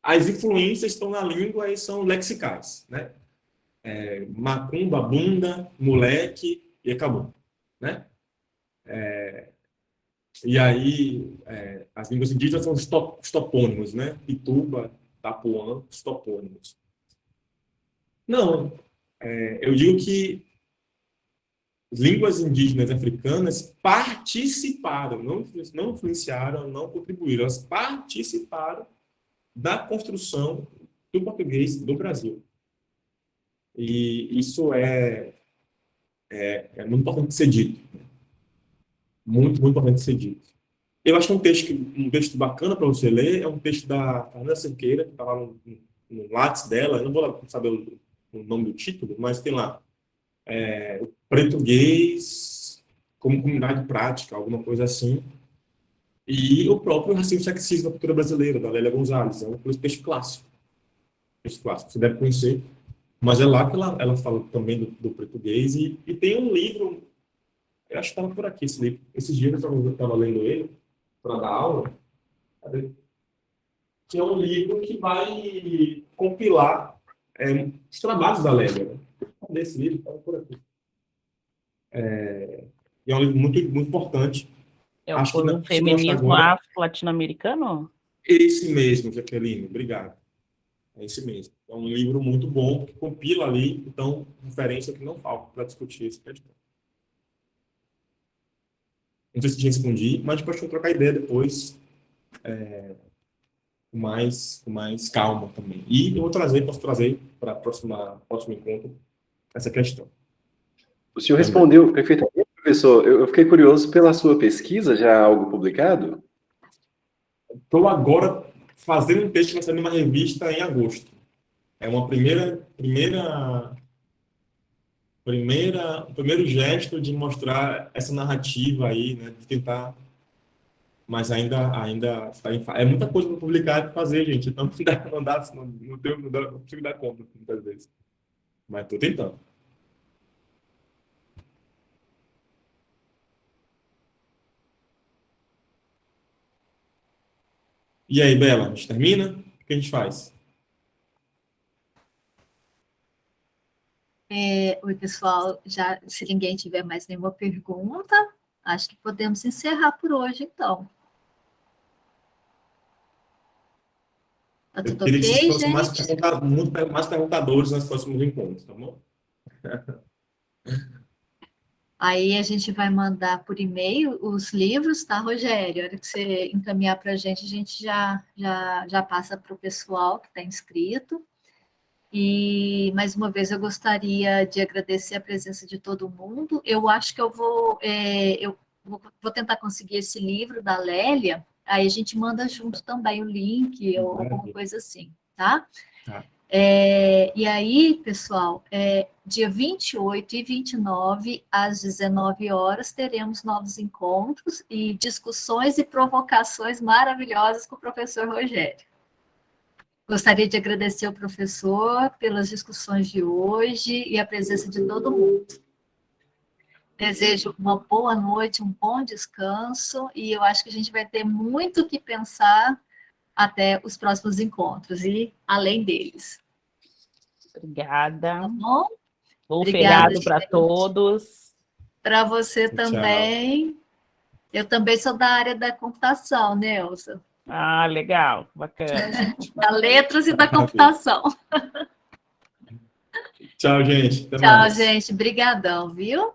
as influências estão na língua e são lexicais, né? Macumba, bunda, moleque e acabou, né? E aí as línguas indígenas são os topônimos, né? Pituba, Tapuã, os topônimos. Não, eu digo que línguas indígenas africanas participaram, não influenciaram, não contribuíram, elas participaram da construção do português do Brasil. E isso é muito importante de ser dito. Muito, muito importante de ser dito. Eu acho que um texto bacana para você ler é um texto da Fernanda Cerqueira, que está lá no Lattes dela, eu não vou saber o nome do título, mas tem lá o português como comunidade prática, alguma coisa assim. E o próprio racismo e sexismo na cultura brasileira, da Lélia Gonzalez. É um texto clássico. Texto clássico, você deve conhecer. Mas é lá que ela fala também do português. E tem um livro, eu acho que estava por aqui esse livro. Esses dias eu estava lendo ele para dar aula. Cadê? Que é um livro que vai compilar os trabalhos da Lélia. Cadê esse livro? Estava por aqui. E é um livro muito, muito importante.
É o
Acho que
do feminismo afro-latino-americano?
Esse mesmo, Jaqueline, obrigado. É esse mesmo. É um livro muito bom, que compila ali, então, referência que não falta para discutir esse questão. Não sei se te respondi, mas pode trocar ideia depois, com mais calma também. E eu posso trazer para o próximo encontro essa questão.
O senhor respondeu perfeitamente, professor. Eu fiquei curioso pela sua pesquisa, já algo publicado?
Estou agora fazendo um texto que vai sair numa revista em agosto. É uma o primeiro gesto de mostrar essa narrativa aí, né, de tentar, mas ainda é muita coisa para publicar e fazer, gente, então não consigo dar conta muitas vezes, mas estou tentando. E aí, Bela, a gente termina? O que a gente faz?
Oi, pessoal, se ninguém tiver mais nenhuma pergunta, acho que podemos encerrar por hoje, então. Tá tudo
queria que vocês
ok,
fossem
gente?
muito mais perguntadores nos próximos encontros, tá bom?
Aí a gente vai mandar por e-mail os livros, tá, Rogério? A hora que você encaminhar para a gente já passa para o pessoal que está inscrito. E, mais uma vez, eu gostaria de agradecer a presença de todo mundo. Eu acho que eu vou tentar conseguir esse livro da Lélia, aí a gente manda junto também o link ou alguma coisa assim, tá?
Tá.
E aí, pessoal, dia 28 e 29, às 19 horas, teremos novos encontros e discussões e provocações maravilhosas com o professor Rogério. Gostaria de agradecer ao professor pelas discussões de hoje e a presença de todo mundo. Desejo uma boa noite, um bom descanso, e eu acho que a gente vai ter muito o que pensar até os próximos encontros e além deles.
Obrigada.
Tá bom?
Bom feriado para todos.
Para você também. Tchau. Eu também sou da área da computação, né, Elza?
Ah, legal, bacana.
Da letras e da computação.
Tchau, gente.
Tchau, gente. Brigadão, viu?